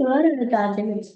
வேற ஒரு சார்ஜர் வச்சு.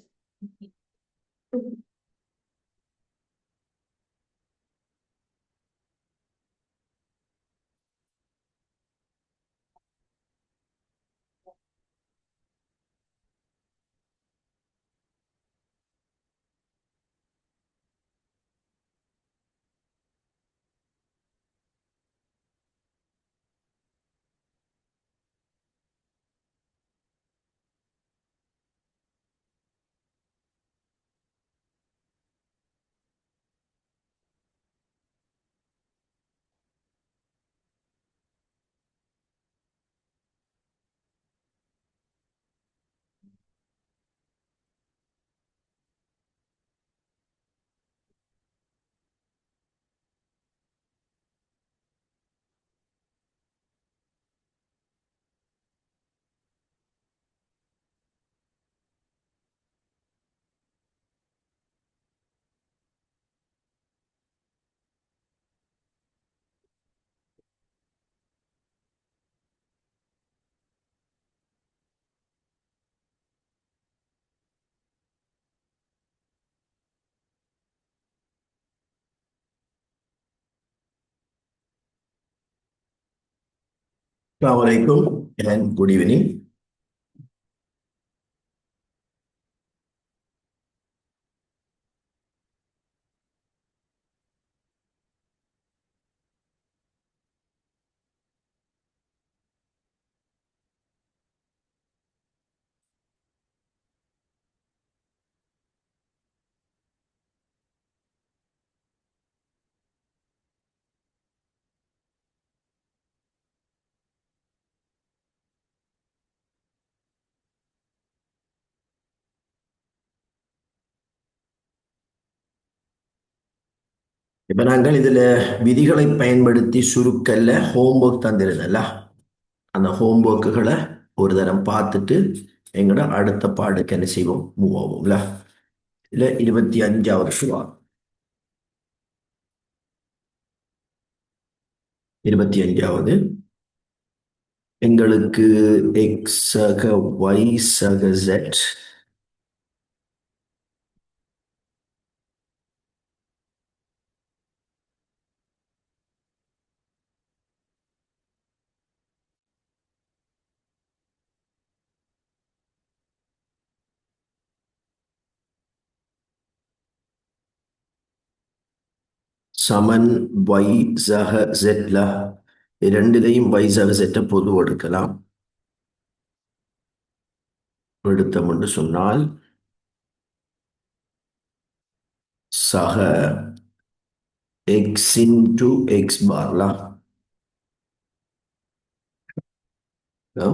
Assalamualaikum and good evening. இப்ப நாங்கள் இதுல விதிகளை பயன்படுத்தி சுருக்கல்ல ஹோம்ஒர்க் தந்திருந்தல்ல அந்த ஹோம்ஒர்க்குகளை ஒரு தரம் பார்த்துட்டு எங்கட அடுத்த பாடுக்கு என்ன செய்வோம் மூவ் ஆகும்ல. இதுல 25வது சுவா 25வது எங்களுக்கு எக்ஸ் சக ஒய் சக ஜெட் சமன் ஒய் சக ஜெட்ல இரண்டிலையும் ஒய் சக ஜெட்டை பொது எடுக்கலாம். எடுத்தோம் என்று சொன்னால் சக x into x bar lah. Ya.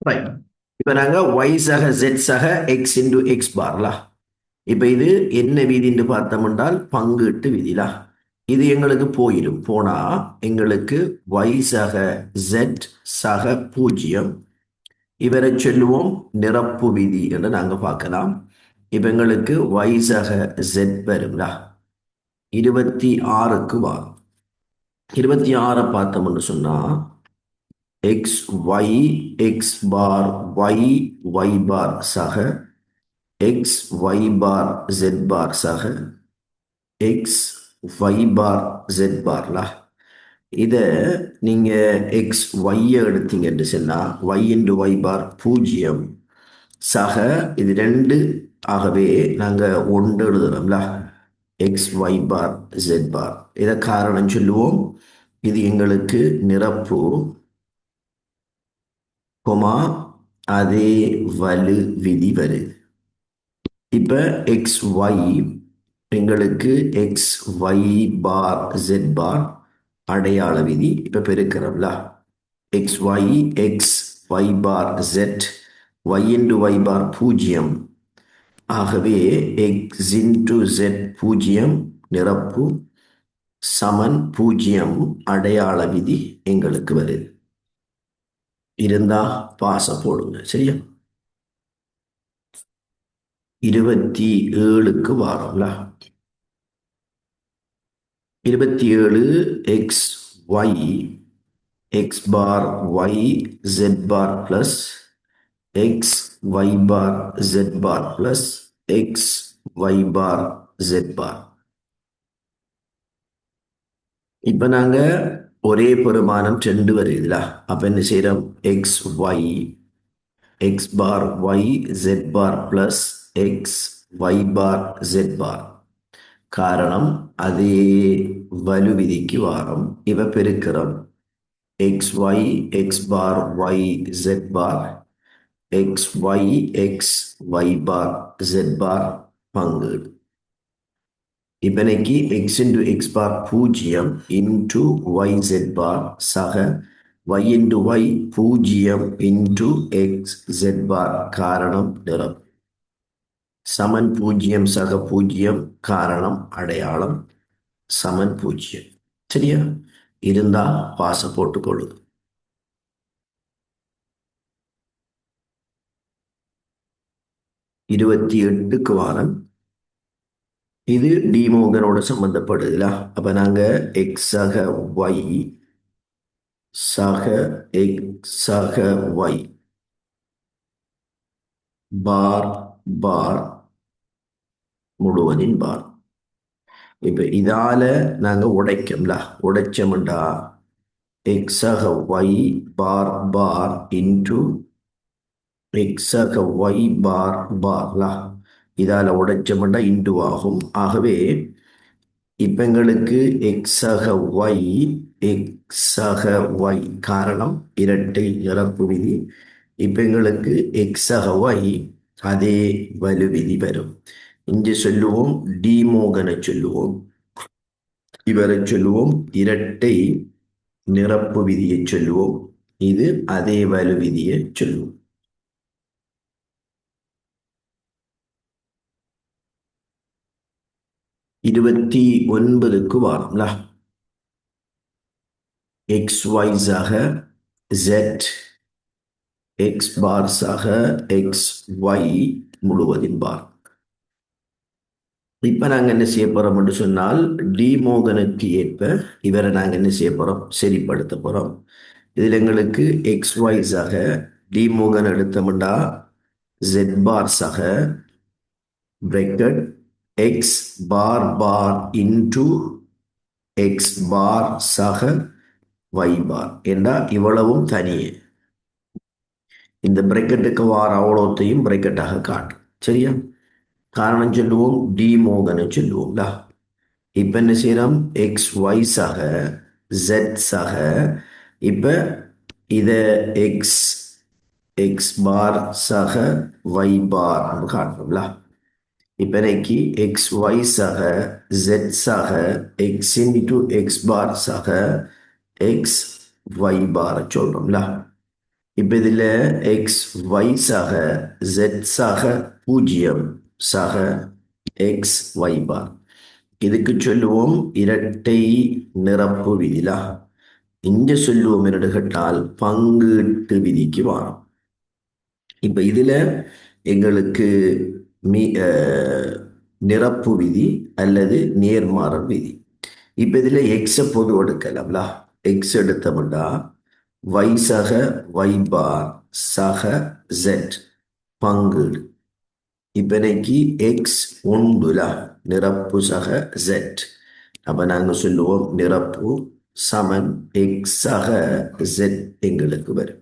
Right. இப்ப நாங்க y சக z சக x into x பார்லா. இப்ப இது என்ன விதின்னு பார்த்தோம் என்றால் பங்கீட்டு விதிலா. இது எங்களுக்கு போயிடும். போனா எங்களுக்கு y சக z சக 0 இவரை சொல்லுவோம் நிரப்பு விதி என்று நாங்க பார்க்கலாம். இப்ப எங்களுக்கு y சக z வரும்லா 26க்கு வரும். 26 பார்த்தோம்னு சொன்னா x y x bar y y bar சக x y bar z bar சக x y bar z barல இத நீங்க x y எடுத்தீங்கன்னு சொன்னா y into y bar 0 சக இது ரெண்டு ஆகவே நாங்க ஒன்று எழுதணும்ல. எக்ஸ் ஒய் பார் ஜெட் பார். இதை காரணம் சொல்லுவோம். இது எங்களுக்கு நிரப்பு கொமா அதே வலு விதி வருது. இப்ப எக்ஸ் ஒய் எங்களுக்கு X Y bar Z bar அடையாள விதி இப்ப பெருக்கிறோம்ல. X Y X Y bar Z Y into Y bar பூஜ்ஜியம். ஆகவே எக்ஸ் இன்டு ஜெட் பூஜ்ஜியம் நிரப்பு சமன் பூஜ்ஜியம் அடையாள விதி எங்களுக்கு வருது. இருந்தா பாச போடுங்க. சரியா? 27க்கு வாரோம்ல. 27 X Y X bar Y Z bar plus X Y bar Z bar plus X Y bar Z bar. இப்ப நாங்க ஒரே பெருமானம் 2 வருதுல. அப்ப என்ன செய்யறோம்? X Y X bar Y Z bar plus X Y bar Z bar. காரணம் அதே வலு விதிக்கு வாரம். இவ பெருக்கிறோம். X Y X bar Y Z bar X Y X Y bar Z bar பங்கு. இப்பனைக்கு எக்ஸ் இன்டு எக்ஸ் பார் பூஜ்ஜியம் இன்டு ஒய் ஜெட் பார் சக ஒய் இன்டு ஒய் பூஜ்ஜியம் இன்டு எக்ஸ் ஜெட் பார் காரணம் நிறம் சமன் பூஜ்ஜியம் சக பூஜ்ஜியம் காரணம் அடையாளம் சமன் பூஜ்ஜியம். சரியா? இருந்தா பாச போட்டுக் கொள்ளுது. 28க்கு வாரம். இது டிமோகனோட சம்பந்தப்படுதுல. அப்ப நாங்க எக்ஸ் சக ஒய் சக எக்ஸ் சக ஒய் பார் பார் முழுவதின் பார். இப்ப இதால நாங்க உடைக்கோம்ல. உடைச்சோம்டா எக்ஸ் சக ஒய் பார் பார் இன்டு எக்ஸ் சக ஒய் பார் பார்ல. இதால உடைச்சோம்டா இன்டு ஆகும். ஆகவே இப்ப எங்களுக்கு எக்ஸ் சக ஒய் எக்ஸ் சக ஒய் காரணம் இரட்டை நிரப்பு விதி. இப்ப எங்களுக்கு எக்ஸ் சக ஒய் அதே வலு விதி வரும். இங்கே சொல்லுவோம் டிமோகனை சொல்லுவோம். இவரை சொல்லுவோம் இரட்டை நிரப்பு விதியை சொல்லுவோம். இது அதே வலு விதியை சொல்லுவோம். 29க்கு வாரோம்ல. எக்ஸ் ஒய் சக ஜெட் எக்ஸ் பார் சக எக்ஸ் ஒய் முழுவதின் பார். இப்ப நாங்க என்ன செய்ய போறோம் என்று சொன்னால் டிமோகனுக்கு ஏற்ப இவரை நாங்க என்ன செய்ய போறோம்? சரிப்படுத்த போறோம். இதுல எங்களுக்கு எக்ஸ் ஒய் சக டிமோகன் எடுத்தோம்டா ஜெட் பார் சக bracket x bar bar into x bar சக y bar என்றா இவ்வளவும் தனியே. இந்த பிரக்கெட்டுக்கு வார அவ்வளோத்தையும் பிரக்கெட்டாக காட்டும். சரியா? காரணம் சொல்லுவோம் டிமோகனை சொல்லுவோம்ல. இப்ப என்ன செய்யறோம்? எக்ஸ் ஒய் சக ஜெட் சக இப்ப இத எக்ஸ் எக்ஸ் பார் சக ஒய் பார் காட்டுறோம்ல. இப்ப இன்னைக்கு எக்ஸ் ஒய் சக ஜெட் சக எக்ஸ் இன்டு எக்ஸ் பார் சக எக்ஸ் ஒய் பார் சொல்றோம்ல. இப்ப இதுல எக்ஸ் ஒய் சக ஜெட் சக பூஜ்ஜியம் சக எக்ஸ் ஒய் பார். இதுக்கு சொல்லுவோம் இரட்டை நிரப்பு விதிலா. இங்க சொல்லுவோம் என்னடு கேட்டால் பங்கீட்டு விதிக்கு வரும். இப்ப இதுல எங்களுக்கு நிரப்பு விதி அல்லது நேர்மாறு விதி. இப்ப இதுல எக்ஸ பொது எடுக்கலாம்ல. எக்ஸ் எடுத்தோம்னா ஒய் சக ஒய் பார் சக ஜெட் பங்கீடு. இப்ப இன்னைக்கு எக்ஸ் உண்டுல நிரப்பு சக ஜெட். அப்ப நாங்க சொல்லுவோம் நிரப்பு சமன் எக்ஸ் சக ஜெட் எங்களுக்கு வரும்.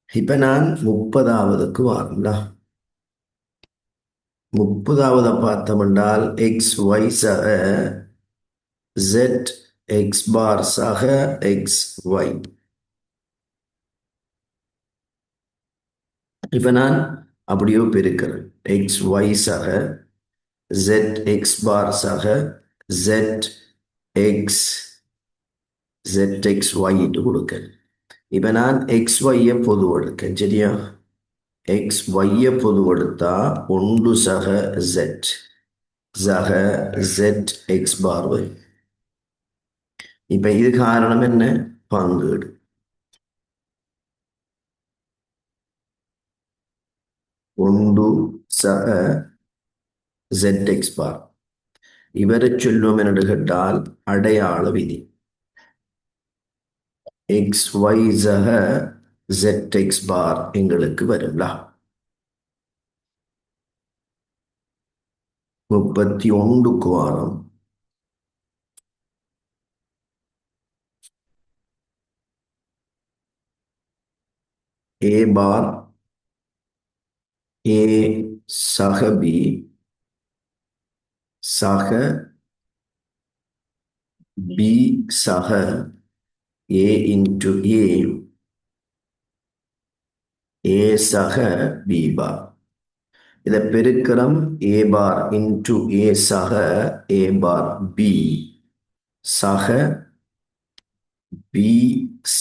இப்ப நான் 30வதுக்கு வாருங்களா. 30வது பார்த்தோம் என்றால் எக்ஸ் ஒய் சக ஜெட் எக்ஸ் பார் சக எக்ஸ் ஒய். இப்ப நான் அப்படியோ பெருக்கிறேன். எக்ஸ் ஒய் சக ஜெட் எக்ஸ் பார் சக Z X Z X Y கொடுக்கிறேன். இப்ப நான் எக்ஸ் ஒய்யை பொது எடுக்கேன். சரியா? எக்ஸ் ஒய்யை பொது எடுத்தா ஒன்று சக ஜெட் சக ஜெட் எக்ஸ் பார் ஒய். இப்ப இது காரணம் என்ன? பங்கீடு. ஒன்று சக ஜெட் எக்ஸ் பார். இவரை சொல்லும் என்று கேட்டால் அடையாள விதி. எக்ஸ் ஒய் சக ஜெட் எக்ஸ் பார் எங்களுக்கு வரும்லா. 31க்கு வாரம். ஏ பார் ஏ சக பி சக பி சக ஏ இன்டு ஏ சக பி பார். இதை பெருக்கிறோம். ஏ பார் இன்டு ஏ சக ஏ பார் பி சக பி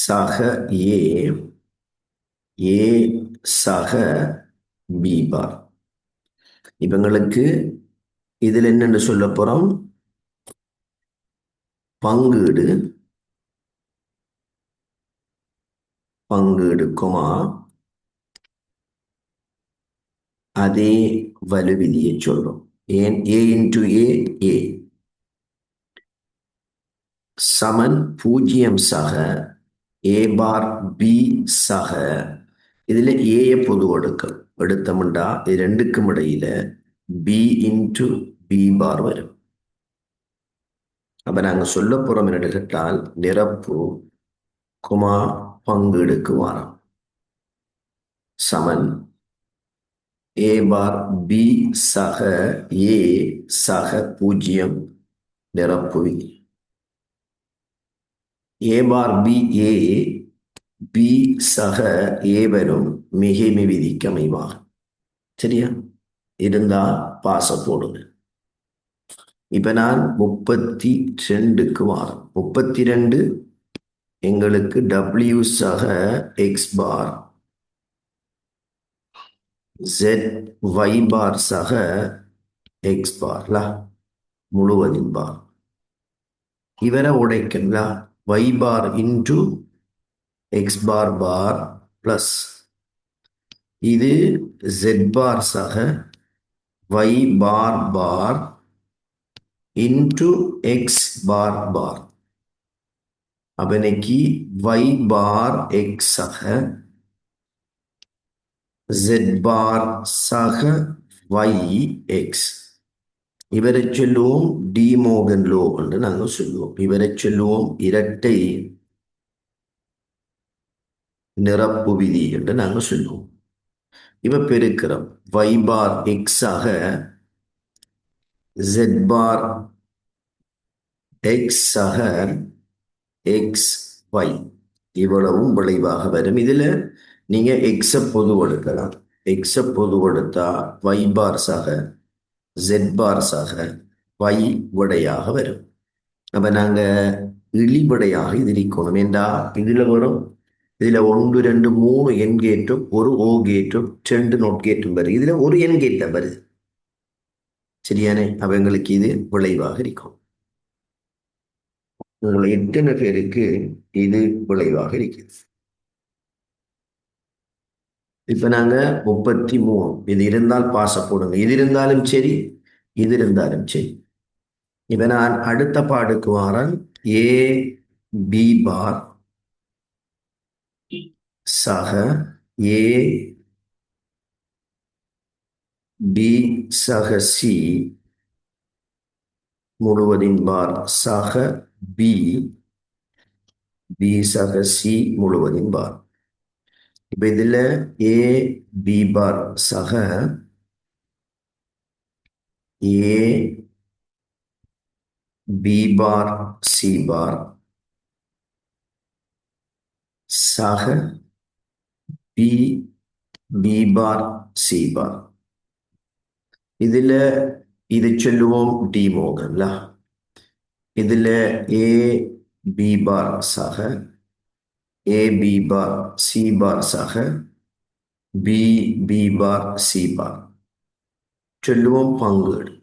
சக ஏ ஏ சக பி பார். இவங்களுக்கு இதில் என்னென்னு சொல்ல போறோம்? பங்கீடு பங்கீடுக்குமா அதே வலுவிதியை சொல்றோம். ஏன்? ஏ இன்டு ஏ சமன் 0 சக ஏ பார் பி சக. இதுல ஏய பொது எடுத்தோம்டா இது ரெண்டுக்கும் இடையில பி இன்டு பி பார் வரும். அப்ப நாங்க சொல்ல போறோம் என்ன கேட்டால் நிரப்பு குமா பங்கீடுக்கு வாரம் சமன் ஏ பார் பி சக ஏ சக 0 நிரப்பு விதி. ஏ பார் பி ஏ பி சக ஏ வரும் மிகைமை விதிக்கு அமைவாக. சரியா? இருந்தா பாச போடுங்க. இப்ப நான் 32க்கு வாரம். 32 எங்களுக்கு டபிள்யூ சக எக்ஸ் பார் ஜெட் ஒய் பார் சக எக்ஸ் பார்ல முழுவதின் பார். இவரை உடைக்கல ஒய் பார் இன்டு எக்ஸ் பார் பார் பிளஸ் இது ஜெட் பார் சக ஒய் பார் பார் இன்டு எக்ஸ் பார் பார். அவனுக்கு ஒய் பார் எக்ஸ் சக ஜெட் பார் சக ஒய் எக்ஸ். இவரை சொல்லுவோம் டி மோகன் லோ என்று நாங்கள் சொல்லுவோம். இவரை சொல்லுவோம் இரட்டை நிரப்பு விதி என்று நாங்கள் சொல்லுவோம். இவ பெருக்கிறோம். y பார் எக்ஸ் ஆக z பார் எக்ஸ் ஆக எக்ஸ் ஒய் இவ்வளவும் விளைவாக வரும். இதுல நீங்க எக்ஸ பொது எடுக்கலாம். எக்ஸ பொது எடுத்தா y பார் சக z பார் சக y விடையாக வரும். அப்ப நாங்க இழிவிடையாக இது இருக்கணும். ஏண்டா இதுல வரும். இதுல 1 2 3 என் கேட்டும் ஒரு ஓ கேட்டும் 2 நோட் கேட்டும் வருது. இதுல ஒரு என் கேட்ட வருது. சரியானே? அவங்களுக்கு இது விளைவாக இருக்கும். உங்களை எத்தனை பேருக்கு இது விளைவாக இருக்குது? இப்ப நாங்க 33 இது இருந்தால் பாச போடுங்க. இது இருந்தாலும் சரி, இது இருந்தாலும் சரி. இப்ப நான் அடுத்த பாடுக்கு வாரன். ஏ பி பார் சக ஏ பி சக சி முழுவதின் பார் சக பி பி சக சி முழுவதின் பார். இப்ப இதுல ஏ பி பார் சக A B bar C bar சக B B bar C bar. இதுல இது சொல்லுவோம் டிமோகன்ல. இதுல A B bar சக A B bar C bar சக B B bar C bar சொல்லுவோம் பங்கீடு.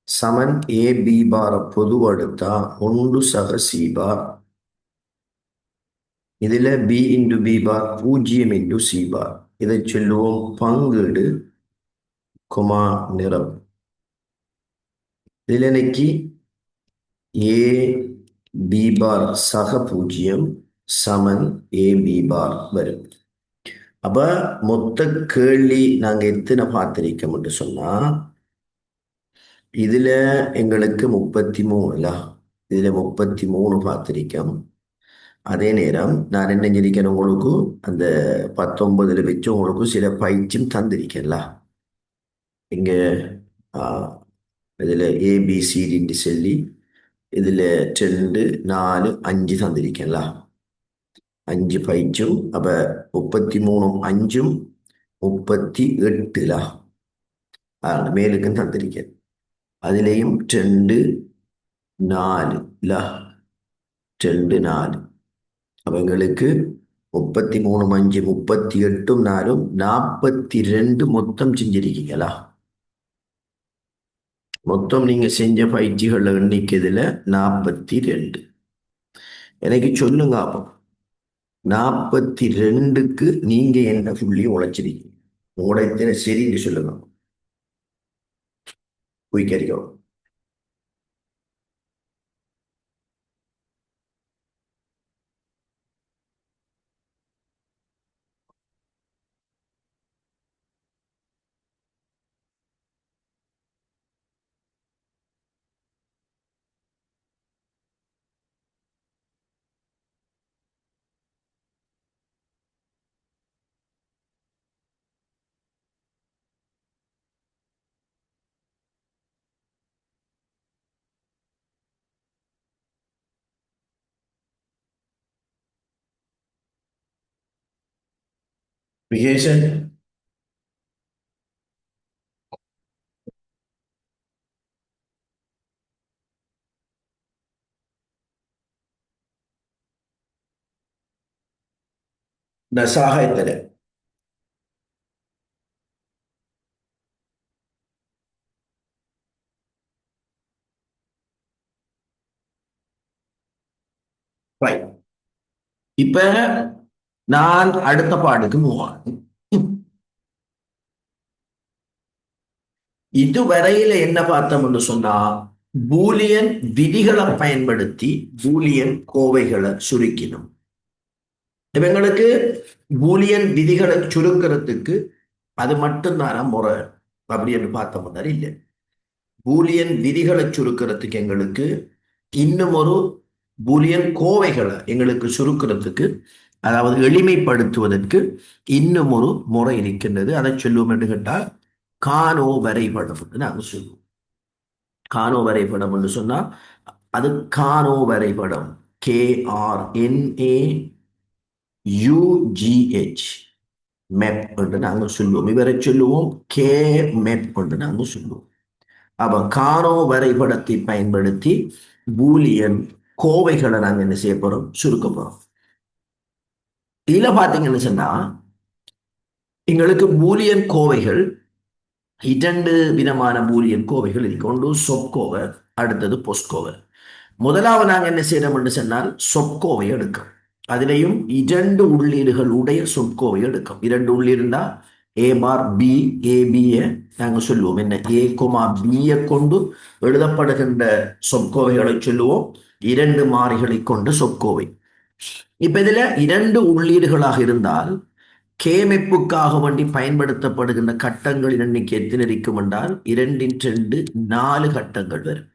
சமன் A B பார பொதுவெடுத்தா ஒன்று சக C பார். இதுல B இன்டு B பார் 0 இன்டு C பார். இதை சொல்லுவோம் பங்கீடு கொமா நிறம். இதுல இன்னைக்கு A B பார் சக 0 சமன் A B பார் வரும். அப்ப மொத்த கேள்வி நாங்க எத்தனை பார்த்திருக்கோம்னு சொன்னா இதுல எங்களுக்கு 33 இதுல 33 பார்த்திருக்கோம். அதே நேரம் நான் என்ன செஞ்சிருக்கேன், உங்களுக்கு அந்த 19 வச்சு உங்களுக்கு சில பயிற்சியும் தந்திருக்கேன்ல. இங்க இதுல ஏபிசிடின்னு சொல்லி இதுல 2 4 5 தந்திருக்கேன்ல. 5 பயிற்சும் அப்ப 33 5 38 மேலுக்கும் தந்திருக்கேன். அதுலேயும் 2 4 2 4 அவங்களுக்கு 33 5 38 4 42 மொத்தம் செஞ்சிருக்கீங்களா? மொத்தம் நீங்க செஞ்ச பயிற்சிகள் எண்ணிக்கைதுல 42. எனக்கு சொல்லுங்க அப்போ 42க்கு நீங்க என்ன புள்ளி உழைச்சிருக்கீங்க? உங்களோட எத்தனை சரின்னு சொல்லுங்க. குயிக்கறிக்கோ. விகேஷன் நசாக எத்தனை? ரைட். இப்ப நான் அடுத்த பாட்டுக்கு மூவான். இதுவரையில என்ன பார்த்தோம்னு சொன்னா பூலியன் விதிகளை பயன்படுத்தி பூலியன் கோவைகளை சுருக்கினோம். இவங்களுக்கு பூலியன் விதிகளை சுருக்கிறதுக்கு அது மட்டும்தான முறை அப்படின்னு பார்த்தோம்னா இல்லை. பூலியன் விதிகளை சுருக்கிறதுக்கு எங்களுக்கு இன்னும் ஒரு பூலியன் கோவைகளை எங்களுக்கு சுருக்கிறதுக்கு, அதாவது எளிமைப்படுத்துவதற்கு இன்னும் ஒரு முறை இருக்கின்றது. அதை சொல்லுவோம் என்று கேட்டால் கானோ வரைபடம் நாங்கள் சொல்லுவோம். கானோ வரைபடம் என்று சொன்னா அது கானோ வரைபடம் KRNAUGH மேப் என்று நாங்கள் சொல்லுவோம். இவரை சொல்லுவோம் கே மேப் என்று நாங்கள் சொல்லுவோம். அப்ப கானோ வரைபடத்தை பயன்படுத்தி பூலியன் கோவைகளை நாங்க என்ன செய்ய போறோம், சுருக்க போறோம். இதுல பாத்தீங்கன்னு சொன்னா எங்களுக்கு பூலியன் கோவைகள் 2 விதமான பூலியன் கோவைகள் இருக்கு. ஒன்று சொற்கோவை, அடுத்தது பொஸ்கோவை. முதலாவது நாங்க என்ன செய்யறோம் என்று சொன்னால் சொற்கோவை எடுக்கும். அதிலையும் 2 உள்ளீடுகள் உடைய சொற்கோவை எடுக்கும். 2 உள்ளீடுனா ஏ பார் பி, ஏபிய நாங்க சொல்லுவோம் என்ன ஏ கொமா பியை கொண்டு எழுதப்படுகின்ற சொற்கோவைகளை சொல்லுவோம் 2 மாறிகளை கொண்ட சொற்கோவை. இப்ப இதுல 2 உள்ளீடுகளாக இருந்தால் கேமெப்புக்காக வேண்டி பயன்படுத்தப்படுகின்ற கட்டங்களின் எண்ணிக்கை எத்தனை இருக்கும் என்றால் 2 × 2 4 கட்டங்கள் வரும்.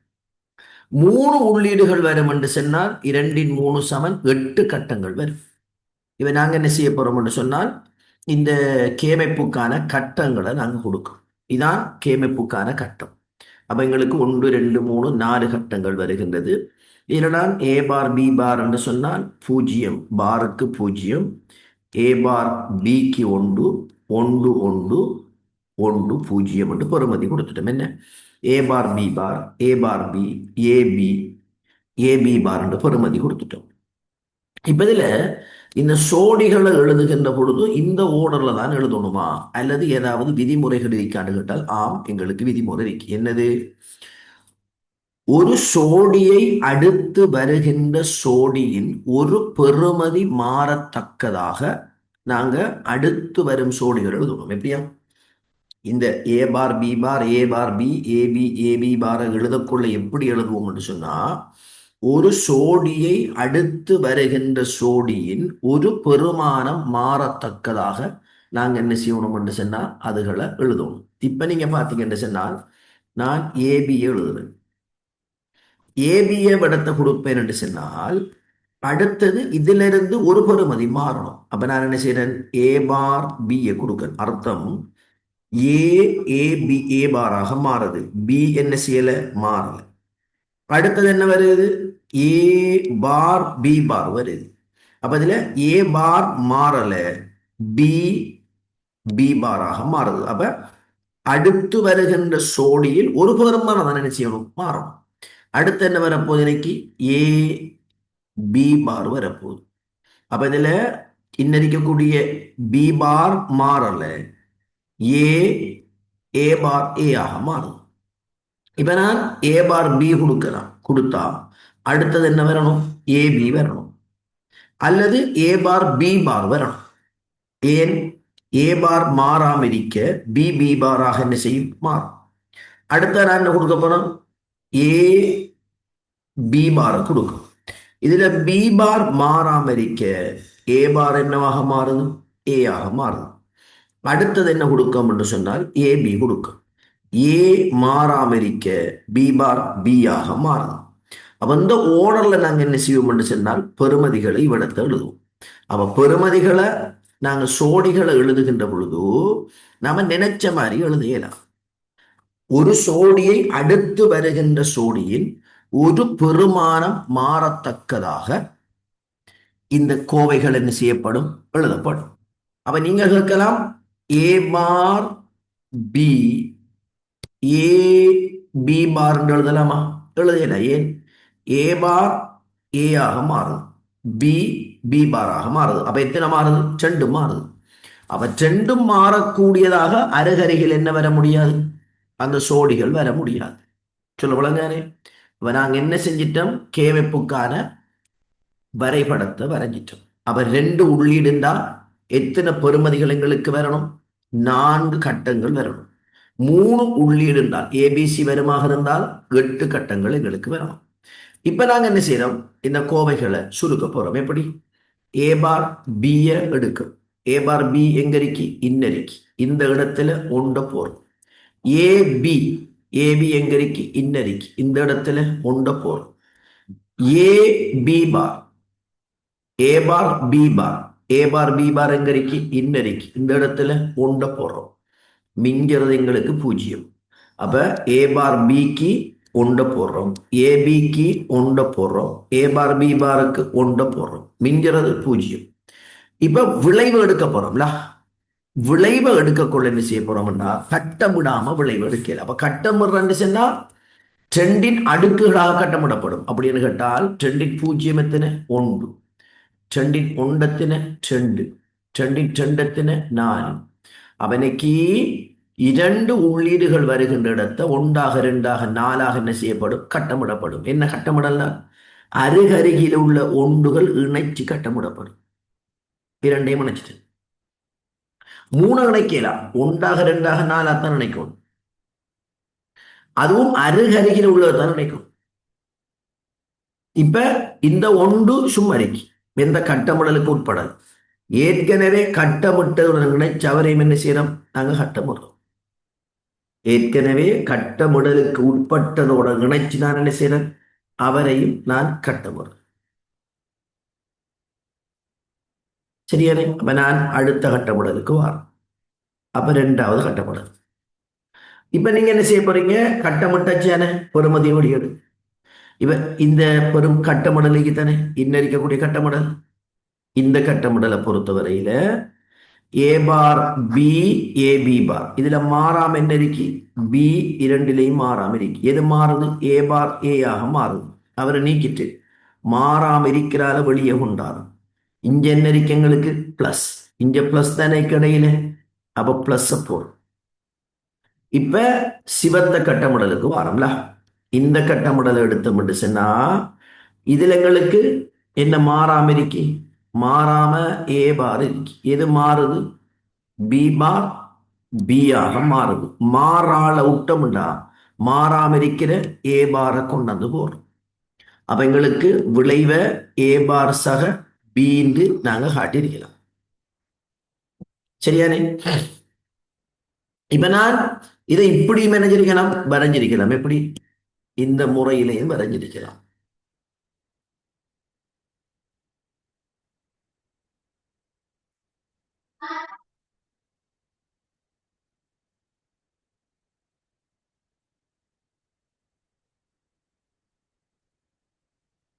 3 உள்ளீடுகள் வரும் என்று சொன்னால் 2 × 3 = 8 கட்டங்கள் வரும். இவை நாங்க என்ன செய்ய போறோம் என்று சொன்னால் இந்த கேமெப்புக்கான கட்டங்களை நாங்க கொடுக்கோம். இதான் கேமெப்புக்கான கட்டம். அப்ப எங்களுக்கு 1 2 3 4 கட்டங்கள் வருகின்றது. இதில் நான் ஏ பார் பி பார் என்று சொன்னால் 0 பாருக்கு 0, ஏ பார் பிக்கு 1 1 1 1 0 என்று பெறுமதி கொடுத்துட்டோம். என்ன A bar B bar A bar B AB AB பார் என்று பெறுமதி கொடுத்துட்டோம். இப்ப இதுல இந்த சோடிகளை எழுதுகின்ற பொழுது இந்த ஓர்டர்ல தான் எழுதணுமா அல்லது ஏதாவது விதிமுறைகள் இருக்கான்னு கேட்டால் ஆம், எங்களுக்கு விதிமுறை இருக்கு. என்னது? ஒரு சோடியை அடுத்து வருகின்ற சோடியின் ஒரு பெறுமதி மாறத்தக்கதாக நாங்க அடுத்து வரும் சோடிகள் எழுதணும். எப்படியா இந்த ஏ பார் பி பார் ஏ பார் பி ஏபி ஏபி பார் எழுதக்குள்ள எப்படி எழுதுவோம் என்று சொன்னா, ஒரு சோடியை அடுத்து வருகின்ற சோடியின் ஒரு பெருமானம் மாறத்தக்கதாக நாங்க என்ன செய்யணும் என்று சொன்னால் அதுகளை எழுதணும். இப்ப நீங்க பாத்தீங்கன்னு சொன்னால் நான் ஏபியை எழுதுறேன். ஏபியை விடத்தை கொடுப்பேன் என்று சொன்னால் அடுத்தது இதிலிருந்து ஒரு பெறுமதி மாறணும். அப்ப நான் என்ன செய்யறேன்? ஏ பார் பியை கொடுக்கறேன். அர்த்தம் ஏ ஏ பி ஏ பாராக மாறுது, பி என்ன செய்யல? மாறல. அடுத்தது என்ன வருது? ஏ பார் பி பார் வருது. அப்ப இதுல ஏ பார் மாறல, பி பி பாராக மாறுது. அப்ப அடுத்து வருகின்ற சோடியில் ஒரு பெருமானம் தான் என்ன செய்யணும்? மாறணும். அடுத்து என்ன வரப்போகுது? இன்னைக்கு ஏ பி பார் வரப்போகுது. அப்ப இதுல இன்னிக்கக்கூடிய பி பார் மாறல, ஏ ஏ பார் ஏ ஆக மாறும். இப்ப நான் ஏ பார் பி கொடுக்கலாம். கொடுத்தா அடுத்தது என்ன வரணும்? ஏ பி வரணும் அல்லது ஏ பார் பி பார் வரணும். ஏன்? ஏ பார் மாறாம இருக்க பி பி பாராக என்ன செய்யும்? மாறும். அடுத்த நான் என்ன கொடுக்க போறோம்? ஏ பி பார் கொடுக்கும். இதுல பி பார் மாறாம இருக்க ஏ பார் என்னவாக மாறுது? ஏ ஆக மாறுது. அடுத்தது என்ன கொடுக்கும் என்று சொன்னால் ஏ பி கொடுக்கும். ஏ மாறாம இருக்க பி பார் பி ஆக மாறும். அப்ப இந்த ஓர்டர்ல நாங்க என்ன செய்வோம் என்று சொன்னால் பெறுமதிகளை இவ்விடத்தை எழுதுவோம். அப்ப பெறுமதிகளை நாங்க சோடிகளை எழுதுகின்ற பொழுது நாம நினைச்ச மாதிரி எழுதலாம். ஒரு சோடியை அடுத்து வருகின்ற சோடியின் ஒரு பெருமானம் மாறத்தக்கதாக இந்த கோவைகள் என்ன செய்யப்படும்? எழுதப்படும். அப்ப நீங்க கேட்கலாம், ஏ பார் பி ஏ பி பார் எழுதலாமா? எழுதல. ஏன்? ஏ பார் ஏ ஆக மாறுது, பி பி பார் ஆக மாறுது. அப்ப எத்தனை மாறுது? 2 மாறுது. அப்ப 2 மாறக்கூடியதாக அருகருகில் என்ன வர முடியாது? அந்த சோடிகள் வர முடியாது. சொல்ல விளங்கானே? இப்ப நாங்க என்ன செஞ்சிட்டோம்? கேவெப்புக்கான வரைபடத்தை வரைஞ்சிட்டோம். அப்ப 2 உள்ளீடுண்டா எத்தனை பெறுமதிகள் எங்களுக்கு வரணும்? 4 கட்டங்கள் வரணும். 3 உள்ளீடு என்றால் ஏபிசி வருமாக இருந்தால் 8 கட்டங்கள் எங்களுக்கு வரணும். இப்ப நாங்க என்ன செய்யறோம்? இந்த கோவைகளை சுருக்க போறோம். எப்படி? ஏ பார் பிய எடுக்கும். ஏ பார் பி எங்க இருக்கு? இன்னரிக்கு. இந்த இடத்துல ஒண்ட போறோம். ஏ பி ஏபி எங்க இருக்கு? இன்னரிக்கு. இந்த இடத்துல ஒண்ட போறோம். ஏ பி பார் ஏ பார் பி பார் ஏ பார் பி பார் எங்க இருக்கு? இன்னரிக்கு. இந்த இடத்துல ஒண்ட போறோம். மிங்கிறது எங்களுக்கு 0. அப்ப ஏ பார் பிக்கு ஒண்ட போடுறோம், ஏபிக்கு ஒண்ட போடுறோம், ஏ பார் பி பாருக்கு ஒண்ட போடுறோம். மிங்கிறது 0. இப்ப விளைவு எடுக்க போறோம்ல. விளைவை எடுக்கக்குள்ள என்ன செய்ய போறோம்னா கட்டமிடாம விளைவு எடுக்கல. அப்ப கட்டமிடுறன்னு சொன்னா 2 அடுக்குகளாக கட்டமிடப்படும். அப்படின்னு கேட்டால் 2 0 எத்தனை? 1, 2 1 எத்தனை? 2, 2 2 எத்தனை? 4. அவனுக்கு 2 உள்ளீடுகள் வருகின்ற இடத்தை 1ஆக 2ஆக 4ஆக என்ன செய்யப்படும்? கட்டமிடப்படும். என்ன கட்டமிடலாம்? அருகருகில் உள்ள ஒன்றுகள் இணைச்சு கட்டமிடப்படும். இரண்டையும் இணைச்சிட்டு 3 இணைக்கலாம். 1ஆக 2ஆக 4ஆகத்தான் நினைக்கும். அதுவும் அருகருகில் உள்ளதான் நினைக்கும். இப்ப இந்த ஒன்று சும்மறிக்கு எந்த கட்டமிடலுக்கு உட்படாது. ஏற்கனவே கட்டமிட்டதுடன் நினைச்சு அவரையும் என்ன செய்யறோம்? நாங்க கட்டமிடுறோம். ஏற்கனவே கட்டமிடலுக்கு உட்பட்டதோட இணைச்சு நான் என்ன செய்யறேன்? அவரையும் நான் கட்டமிடுறேன். சரியானே? அப்ப நான் அடுத்த கட்டமிடலுக்கு வரேன். அப்ப 2வது கட்டமிடல். இப்ப நீங்க என்ன செய்ய போறீங்க? கட்டமிட்டாச்சான பெறுமதி வழியோடு இவ இந்த பெரும் கட்டமிடலுக்கு தானே இன்னரிக்கக்கூடிய கட்டமிடல். இந்த கட்டமிடலை பொறுத்தவரையில ஏ பார் பி, ஏ பி பார் இதுல மாறாம என்ன இருக்கு? பி இரண்டிலையும் மாறாம இருக்கு. எது மாறுது? ஏ பார் ஏ ஆக மாறுது. அவரை நீக்கிட்டு மாறாம இருக்கிறால வெளியே கொண்டாடும். இங்க என்ன இருக்கு எங்களுக்கு? பிளஸ். இங்க பிளஸ் தானே கிடையில. அப்ப பிளஸ் போடும். இப்ப சிவந்த கட்டமிடலுக்கு வாரம்ல. இந்த கட்டமிடலை எடுத்து சொன்னா இதுல எங்களுக்கு என்ன மாறாம இருக்கு? மாறாம ஏ பார் இருக்கு. எது மாறுது? பி பார் பி ஆக மாறுது. மாறாள விட்டோம்டா மாறாம இருக்கிற ஏ பார கொண்டு வந்து போறோம். அப்ப எங்களுக்கு விளைவை ஏ பார் சக பீன்று நாங்க காட்டியிருக்கலாம். சரியானே? இப்ப நான் இதை இப்படி மெனஞ்சிருக்கலாம், வரைஞ்சிருக்கலாம். எப்படி? இந்த முறையிலையும் வரைஞ்சிருக்கலாம்.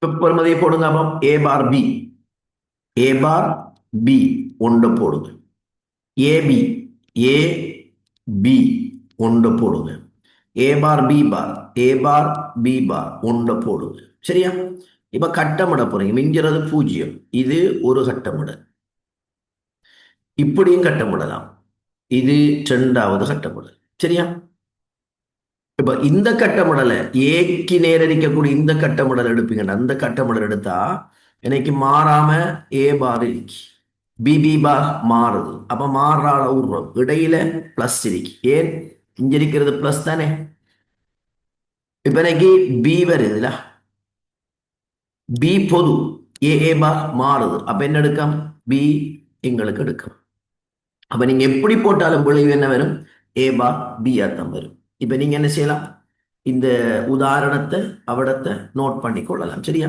இப்ப பெருமதியை போடுங்க. அப்போ ஏ bar B, A bar B ஒன்று போடுங்க. ஏபி, ஏ பி ஒன்று போடுங்க. ஏ பார் பி பார், ஏ பார் பி பார் ஒன்று போடுங்க. சரியா? இப்ப கட்டமிட போறீங்க. மிஞ்சுறது பூஜ்ஜியம். இது ஒரு கட்டமிட. இப்படியும் கட்டமிடலாம். இது இரண்டாவது கட்டமிடல். சரியா? இப்ப இந்த கட்டமிடலை ஏக்கு நேரடிக்கக்கூடிய இந்த கட்டமிடல் எடுப்பீங்க. அந்த கட்டமிடல் எடுத்தா எனக்கு மாறாம ஏ பார் இருக்கு. பிபி பார் மாறுது. அப்ப மாறால உருவம் இடையில பிளஸ் இருக்கு. ஏன்? இங்க இருக்கிறது பிளஸ் தானே. இப்ப எனக்கு பி வருதுல. பி பொது. ஏ ஏ பார் மாறுது. அப்ப என்ன எடுக்கம்? பி எங்களுக்கு எடுக்கும். அப்ப நீங்க எப்படி போட்டாலும் விளைவு என்ன வரும்? ஏ பார் பி ஆத்தான் வரும். இப்ப நீங்க என்ன செய்யலாம்? இந்த உதாரணத்தை அவடத்தை நோட் பண்ணி கொள்ளலாம். சரியா?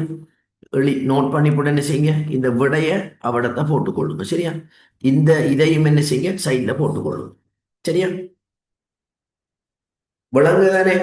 நோட் பண்ணி போட்டு என்ன செய்யுங்க? இந்த விடைய அவடத்தை போட்டுக்கொள்ளுங்க. சரியா? இந்த இதையும் என்ன செய்யுங்க? சைட்ல போட்டுக்கொள்ளுங்க. சரியா? விளங்குதானே?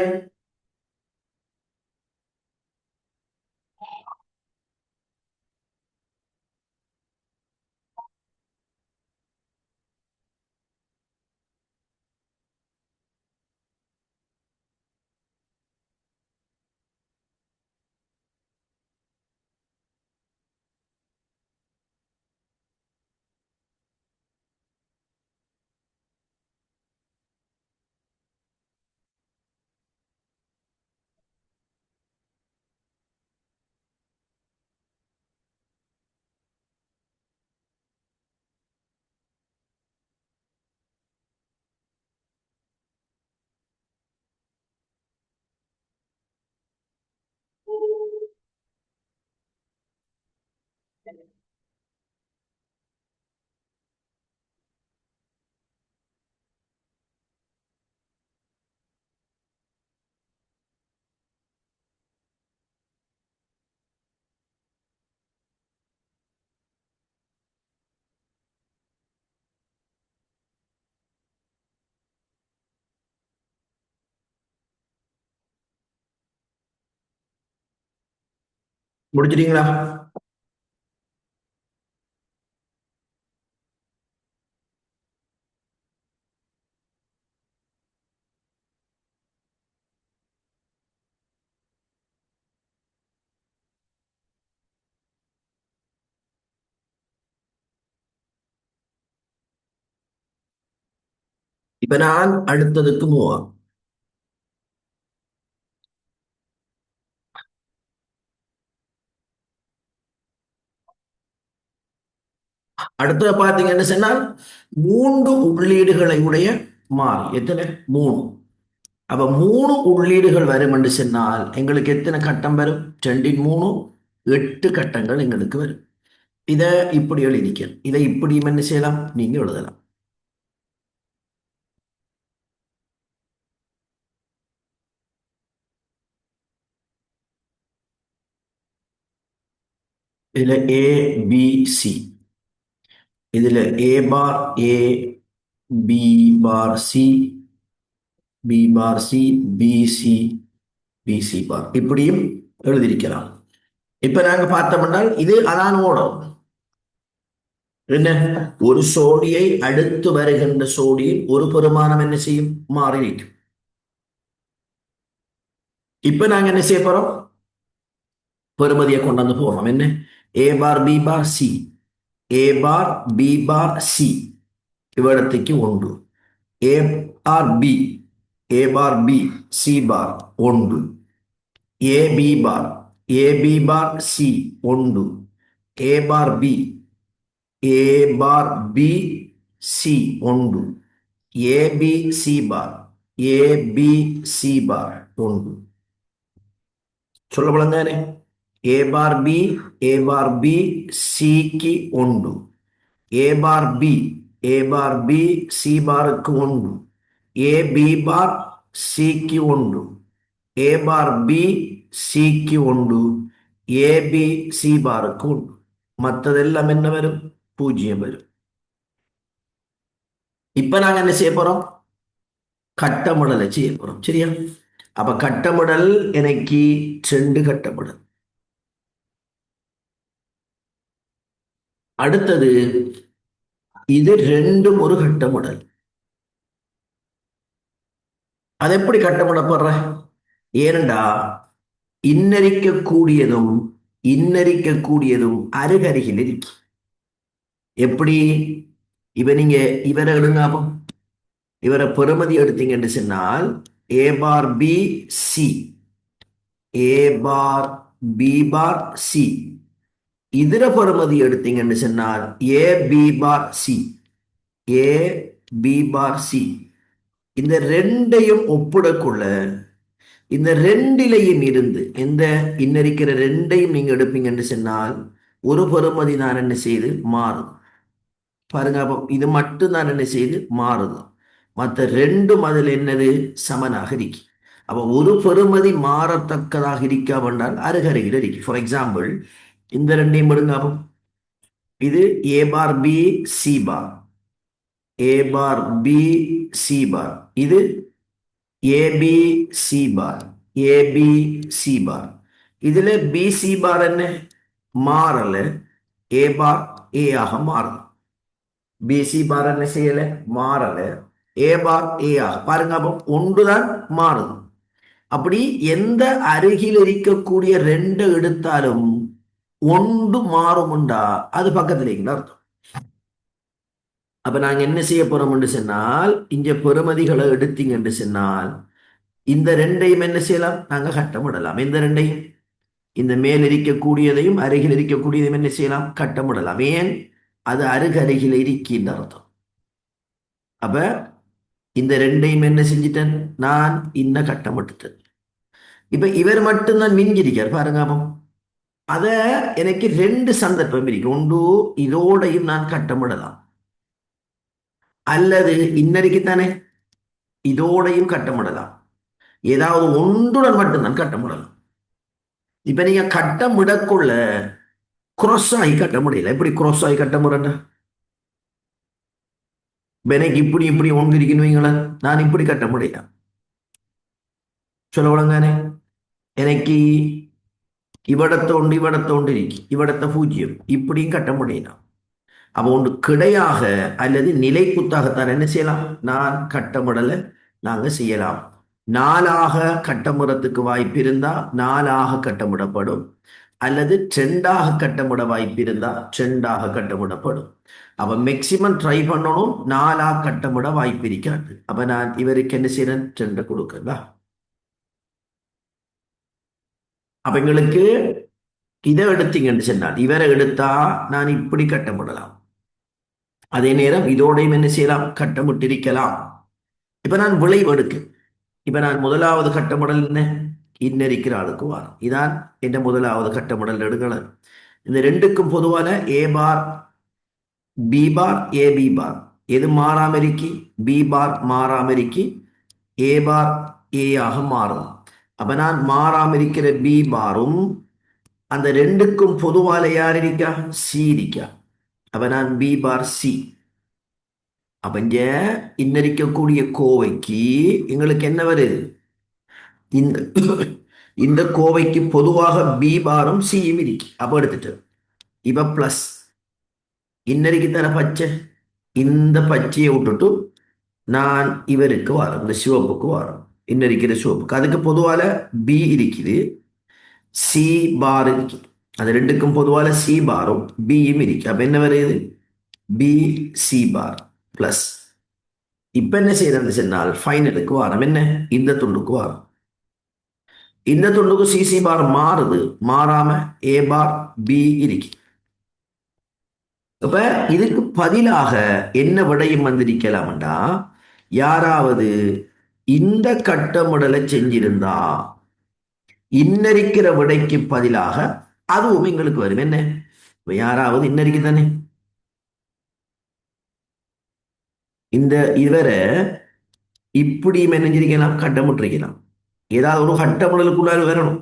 முடிச்சிட்டீங்களா? இப்ப நான் அடுத்ததுக்கு மூவ். அடுத்தது பார்த்தீங்கன்னு சொன்னால் மூன்று உள்ளீடுகளை உடைய மாறி. எத்தனை? மூணு. அப்ப மூணு உள்ளீடுகள் வரும் என்று சொன்னால் எங்களுக்கு எத்தனை கட்டம் வரும்? ரெண்டின் மூணு, எட்டு கட்டங்கள் எங்களுக்கு வரும். இதை இப்படி எழுதிக்க. இதை இப்படியும் என்ன செய்யலாம்? நீங்க எழுதலாம். இதுல ஏ பி சி. இதுல ஏ பார் A, B bar C, B bar C, PC, PC பார் இப்படியும் எழுதியிருக்கலாம். இப்ப நாங்க பார்த்தோம்னால் இது அதான் ஓடும். என்ன, ஒரு சோடியை அடுத்து வருகின்ற சோடியில் ஒரு பெருமானம் என்ன செய்யும், மாறி நிற்கும். இப்ப நாங்க என்ன செய்ய போறோம், பெருமதியை கொண்டாந்து போறோம். என்ன, A bar B bar C, A bar B bar C இவ்விடத்துக்கு ஒன்று, A or B, A bar B C bar ஒன்று, A B bar, A B bar C ஒன்று, A bar B, A bar B C ஒன்று, A B C bar, A B C bar ஒன்று. சொல்ல விளங்கானே, ஏ bar B, A bar B சிக்கு ஒன்று, A bar B, A bar B C பாருக்கு ஒன்று, A B பார் சிக்கு ஒன்று, ஏ பார் பி சிக்கு ஒன்று, ஏ பி சி பாருக்கு ஒன்று. மற்றதெல்லாம் என்ன வரும், பூஜ்ஜியம் வரும். இப்ப நாங்க என்ன செய்ய போறோம், கட்டமிடலை செய்ய போறோம். சரியா, அப்ப கட்டமிடல் எனக்கு 2 கட்டமிடல். அடுத்தது இது ரெண்டும் ஒரு கட்டமிடல். அது எப்படி கட்டமிடப்படுற, ஏனண்டா இன்னரிக்கக்கூடியதும் இன்னரிக்கக்கூடியதும் அருகருகில் இருக்கு. எப்படி, இவ நீங்க இவரை எடுங்க, அப்போ இவரை பெறுமதி எடுத்தீங்கன்னு சொன்னால் ஏ bar B C, A bar B bar C. இதர பெறுமதி எடுத்தீங்கன்னு சொன்னால் ஏ பி பார் சி, ஏ பி பார் சி. இந்த ரெண்டையும் ஒப்பிடக்குள்ள இந்த ரெண்டிலையும் இருந்து இந்த இன்னரிக்கிற ரெண்டையும் நீங்க எடுப்பீங்கன்னு சொன்னால் ஒரு பெறுமதி தான் என்ன செய்து மாறுது. பாருங்க, அப்போ இது மட்டும் தான் என்ன செய்து மாறுது, மற்ற ரெண்டும் அதில் என்னது சமனாக இருக்கு. அப்போ ஒரு பெறுமதி மாறத்தக்கதாக இருக்காவென்றால் அருகருகில் இருக்கு. ஃபார் எக்ஸாம்பிள் இந்த ரெண்டையும் எடுங்க. அப்போ இது ஏ பார் பி சி பார், ஏ பார் பி சி பார், இது A B C bar, A B C bar. இதுல பி சி பார் என்ன மாறல, ஏ பார் ஏ ஆக மாறும். பிசி பார் என்ன செய்யல, மாறல, ஏ பார் ஏ ஆக. பாருங்க, அப்போ ஒன்றுதான் மாறுது. அப்படி எந்த அருகில் இருக்கக்கூடிய ரெண்டு எடுத்தாலும் ஒன்று மாறும்டா அது பக்கத்துல இருக்குன்னு அர்த்தம். அப்ப நாங்க என்ன செய்ய போறோம் என்று சொன்னால், இங்க பெறுமதிகளை எடுத்தீங்க என்று சொன்னால் இந்த ரெண்டையும் என்ன செய்யலாம், நாங்க கட்டமிடலாம். இந்த ரெண்டையும், இந்த மேல் இருக்கக்கூடியதையும் அருகில் இருக்கக்கூடியதையும் என்ன செய்யலாம், கட்டமிடலாம். ஏன், அது அருகருகில் இருக்கின்ற அர்த்தம். அப்ப இந்த ரெண்டையும் என்ன செஞ்சிட்டேன், நான் இன்ன கட்டமிட்டுட்டேன். இப்ப இவர் மட்டும்தான் மிஞ்சிருக்கார். பாருங்க, அப்போ அத எனக்கு 2 சந்தர்ப்பம் இருக்கு. ஒன்று, இதோடையும் நான் கட்டமிடலாம், அல்லது இன்னைக்குத்தானே இதோடையும் கட்டமிடலாம். ஏதாவது ஒன்றுடன் மட்டும்தான் கட்டமிடலாம். இப்ப நீங்க கட்டமிடக்குள்ள cross ஆகி கட்ட முடியல. எப்படி cross ஆகி கட்ட முடியல, எனக்கு இப்படி இப்படி ஒன்று இருக்குன்னு வைங்களேன், நான் இப்படி கட்ட முடியல. சொல்ல விளங்கானே, எனக்கு இവിടത്തെ இருக்கு, இവിടത്തെ 0 இப்படியும் கட்ட முடியலாம். அப்போ ஒன்று கிடையாக அல்லது நிலை குத்தாகத்தான் என்ன செய்யலாம், நான் கட்டமிடலை நாங்க செய்யலாம். 4ஆக கட்டமுறத்துக்கு வாய்ப்பு இருந்தா 4ஆக கட்டமிடப்படும், அல்லது 2ஆக கட்டமிட வாய்ப்பு இருந்தா 2ஆக கட்டமிடப்படும். அப்ப மேக்சிமம் ட்ரை பண்ணணும் 4ஆக கட்டமிட வாய்ப்பு இருக்காது. அப்ப நான் இவருக்கு என்ன செய்யறேன், 2 கொடுக்கலாம். அப்ப எங்களுக்கு இதை எடுத்தீங்கன்னு சொன்னால், இவரை எடுத்தா நான் இப்படி கட்டமிடலாம், அதே நேரம் இதோடையும் என்ன செய்யலாம், கட்டமிட்டிருக்கலாம். இப்ப நான் விளைவு எடுக்க, இப்ப நான் முதலாவது கட்டமிடல் என்ன, இன்னரிக்கிற ஆளுக்கு வரும். இதான் என் முதலாவது கட்டமிடல் எடுக்கலாம். இந்த ரெண்டுக்கும் பொதுவான ஏ bar B bar A B பார் எது மாறாமரிக்கு, பி பார் மாறாமரிக்கு, ஏ பார் ஏ ஆக மாறும். அப்ப நான் மாறாமரிக்கிற பி பாரும் அந்த ரெண்டுக்கும் பொதுவால யார் இருக்கா, சி இருக்கா. அப்ப நான் பி பார் சி, அப்ப இங்க இன்னரிக்கக்கூடிய கோவைக்கு எங்களுக்கு என்ன வருது? இந்த இந்த கோவைக்கு பொதுவாக பி பாரும் சியும் இருக்கு. அப்ப எடுத்துட்டு இப்ப பிளஸ் இன்னரிக்கு தர பச்சை, இந்த பச்சையை விட்டுட்டு நான் இவருக்கு வரோம், இந்த சிவப்புக்கு வரோம். இன்னரிக்கிற சிவப்புக்கு அதுக்கு பொதுவால பி இருக்குது, சி பார் இருக்கு. அது ரெண்டுக்கும் பொதுவால சி பாரும் பியும் இருக்கு. அப்ப என்ன வருது? B C bar plus. இப்ப என்ன செய்யறது சொன்னால் ஃபைனலுக்கு வரோம். என்ன? இந்த துண்டுக்கு வரோம். இந்த துண்டுக்கு சிசி பார் மாறுது, மாறாம ஏ பார் பி இருக்கு. அப்ப இதுக்கு பதிலாக என்ன விடையும் வந்திருக்கலாம்டா, யாராவது இந்த கட்டமிடலை செஞ்சிருந்தா இன்னரிக்கிற விடைக்கு பதிலாக அதுவும் எங்களுக்கு வரும். என்ன? இப்ப யாராவது இன்னரிக்கு தானே இந்த இவரை இப்படி மெனஞ்சிருக்கலாம், கட்டமிட்டிருக்கலாம். ஏதாவது ஒரு கட்டமிடலுக்குள்ளார வரணும்.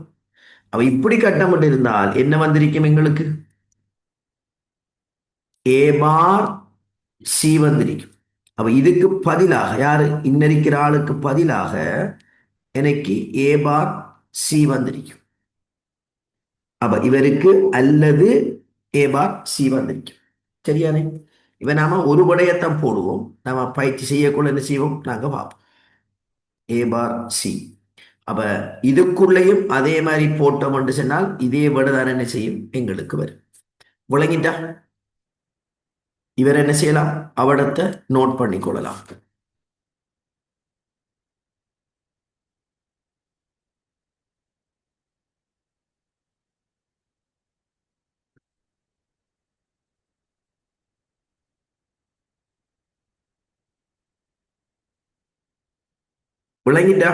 அவ இப்படி கட்டமிட்டு இருந்தால் என்ன வந்திருக்கும் எங்களுக்கு? ஏ பார் சி வந்திருக்கும். அப்ப இதுக்கு பதிலாக யாரு இன்னரிக்கிற ஆளுக்கு பதிலாக எனக்கு ஏ பார் சி வந்திருக்கும். அப்ப இவருக்கு அல்லது ஏ பார் சி வந்திருக்கும். சரியானே? இப்ப நாம ஒரு விடயத்தான் போடுவோம். நாம பயிற்சி செய்யக்குள்ள என்ன செய்வோம்? நாங்க பார்ப்போம் ஏ பார் சி. அப்ப இதுக்குள்ளேயும் அதே மாதிரி போட்டோம் என்று சொன்னால் இதே விட தான் என்ன செய்யும் எங்களுக்கு வரும். விளங்கிட்டா? இவர் என்ன செய்யலாம்? அவடத்தை நோட் பண்ணி கொள்ளலாம். விளங்கிட்டா?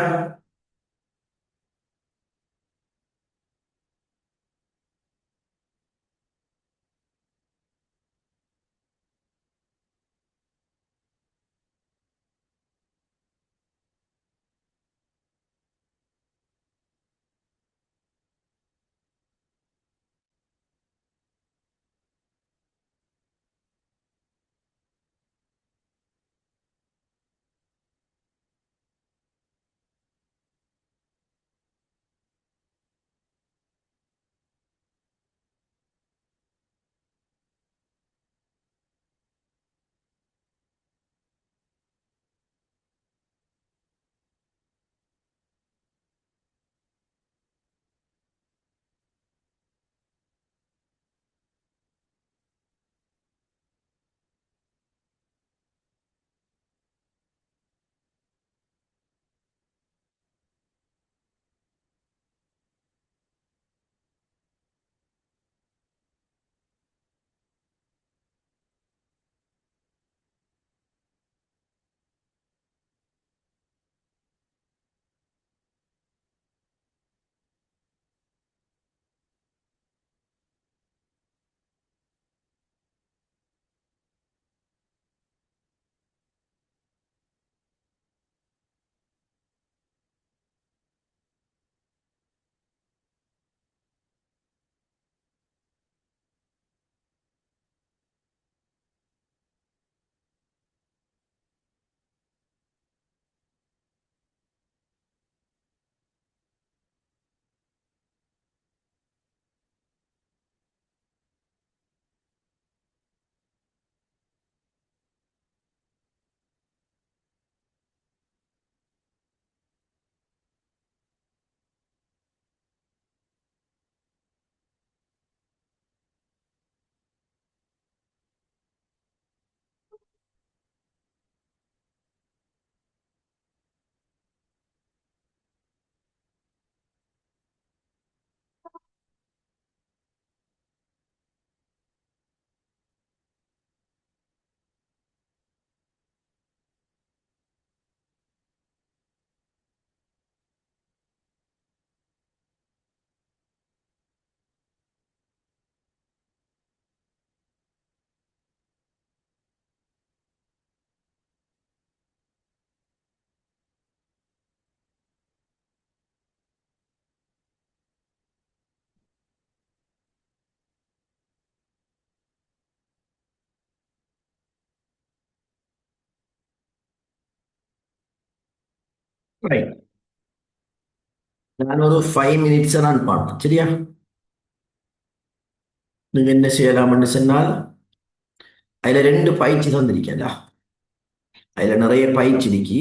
ரைட். நான் ஒரு 5 மினிட்ஸ் ரன் பண்ணேன், சரியா? நீங்க என்ன செய்யலாம்னு சொன்னால், அதுல ரெண்டு பயிற்சி தந்திருக்கேன்டா. அதுல நிறைய பயிற்சி இருக்கு.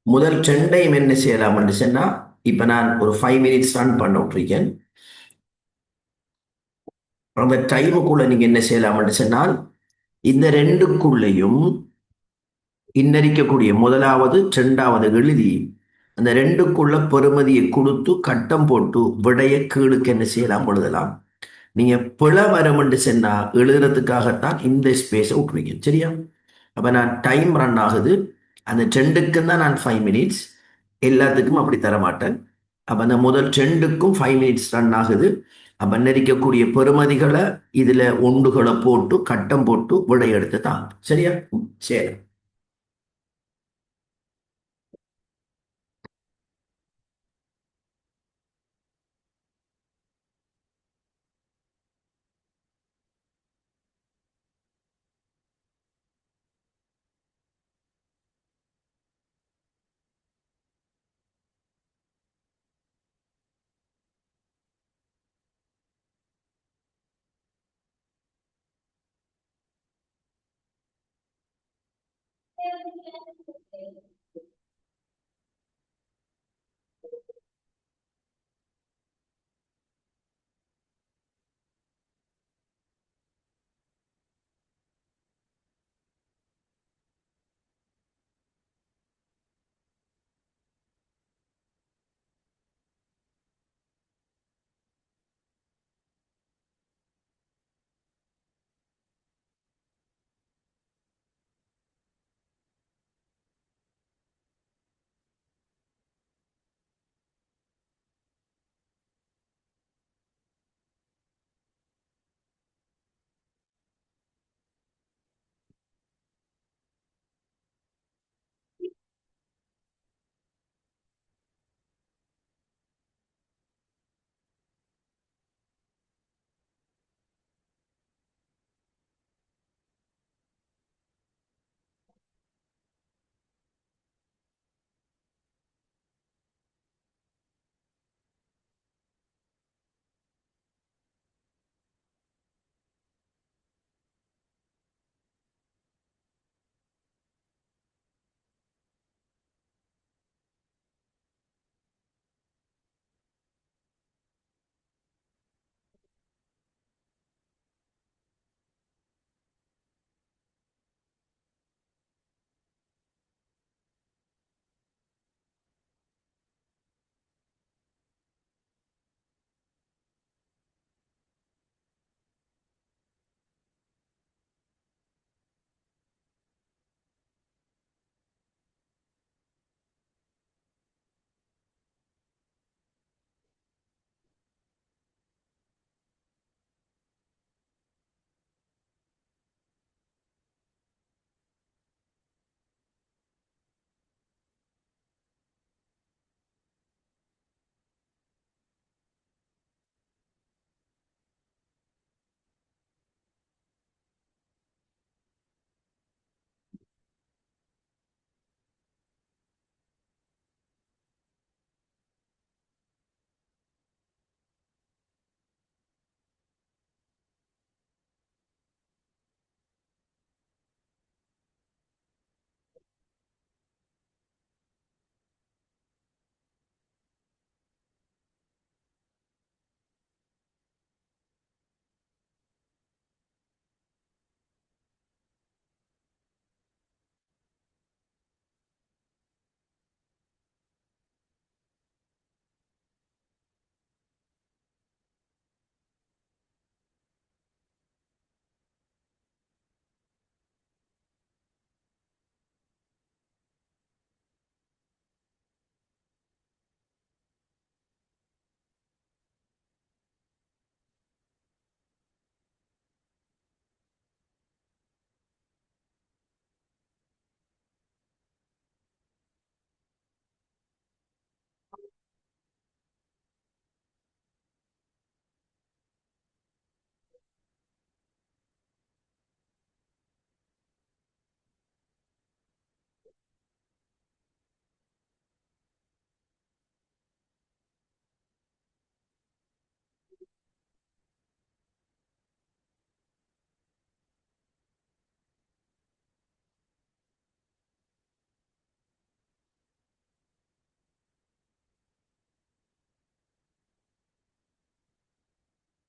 முதல் ரெண்டையும் என்ன செய்யலாம்னு சொன்னா, இப்ப நான் ஒரு 5 மினிட்ஸ் ரன் பண்ண விட்டுருக்கேன். அந்த டைமுக்குள்ள நீங்க என்ன செய்யலாம்னு சொன்னால், இந்த ரெண்டுக்குள்ளேயும் இன்னரிக்கக்கூடிய முதலாவது இரண்டாவது எழுதி அந்த ரெண்டுக்குள்ள பெறுமதியை கொடுத்து கட்டம் போட்டு விடைய கீழுக்கு என்ன செய்யலாம், எழுதலாம். நீங்க பிழ வரும் என்று சொன்னா எழுதுறதுக்காகத்தான் இந்த ஸ்பேஸை விட்டுருக்கீங்க, சரியா? அப்ப நான் டைம் ரன் ஆகுது. அந்த ட்ரெண்டுக்கும் தான் நான் 5 மினிட்ஸ், எல்லாத்துக்கும் அப்படி தர மாட்டேன். அப்ப அந்த முதல் ட்ரெண்டுக்கும் 5 மினிட்ஸ் ரன் ஆகுது. அப்ப நெரிக்கக்கூடிய பெறுமதிகளை இதுல ஒண்டுகளை போட்டு கட்டம் போட்டு விடை எடுத்து தான், சரியா? சரி.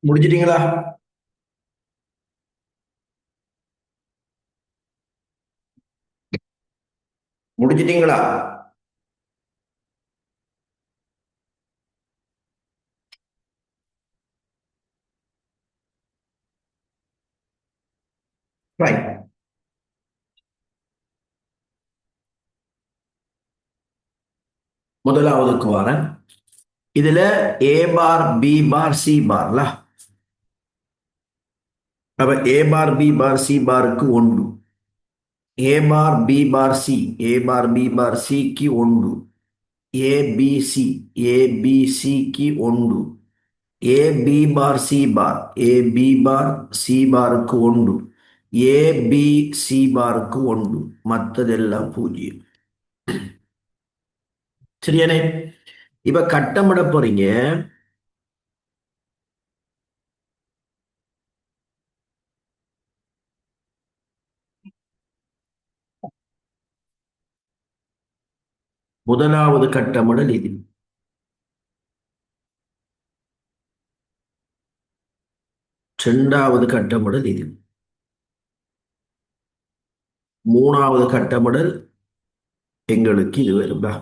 முடிச்சிட்டீங்களா? முடிச்சிட்டீங்களா? ரைட். முதலாவதுக்கு வரேன். இதுல ஏ பார் பி பார் சி பார்ல. அப்ப ஏ பார் பி பார் சி பாருக்கு ஒன்று, A bar B bar C, A bar B பார் சிக்கு ஒன்று, ஏபிசி ஏபிசிக்கு ஒன்று, A B bar C bar, A B bar C பாருக்கு ஒன்று, ஏ பி சி பாருக்கு ஒன்று, மற்றதெல்லாம் பூஜ்ஜியம். சரியானே? இப்ப கட்டமிட போறீங்க. முதலாவது கட்டமிடல் இது, இரண்டாவது கட்டமிடல் இது, மூணாவது கட்டமிடல் எங்களுக்கு இது வரும்பா.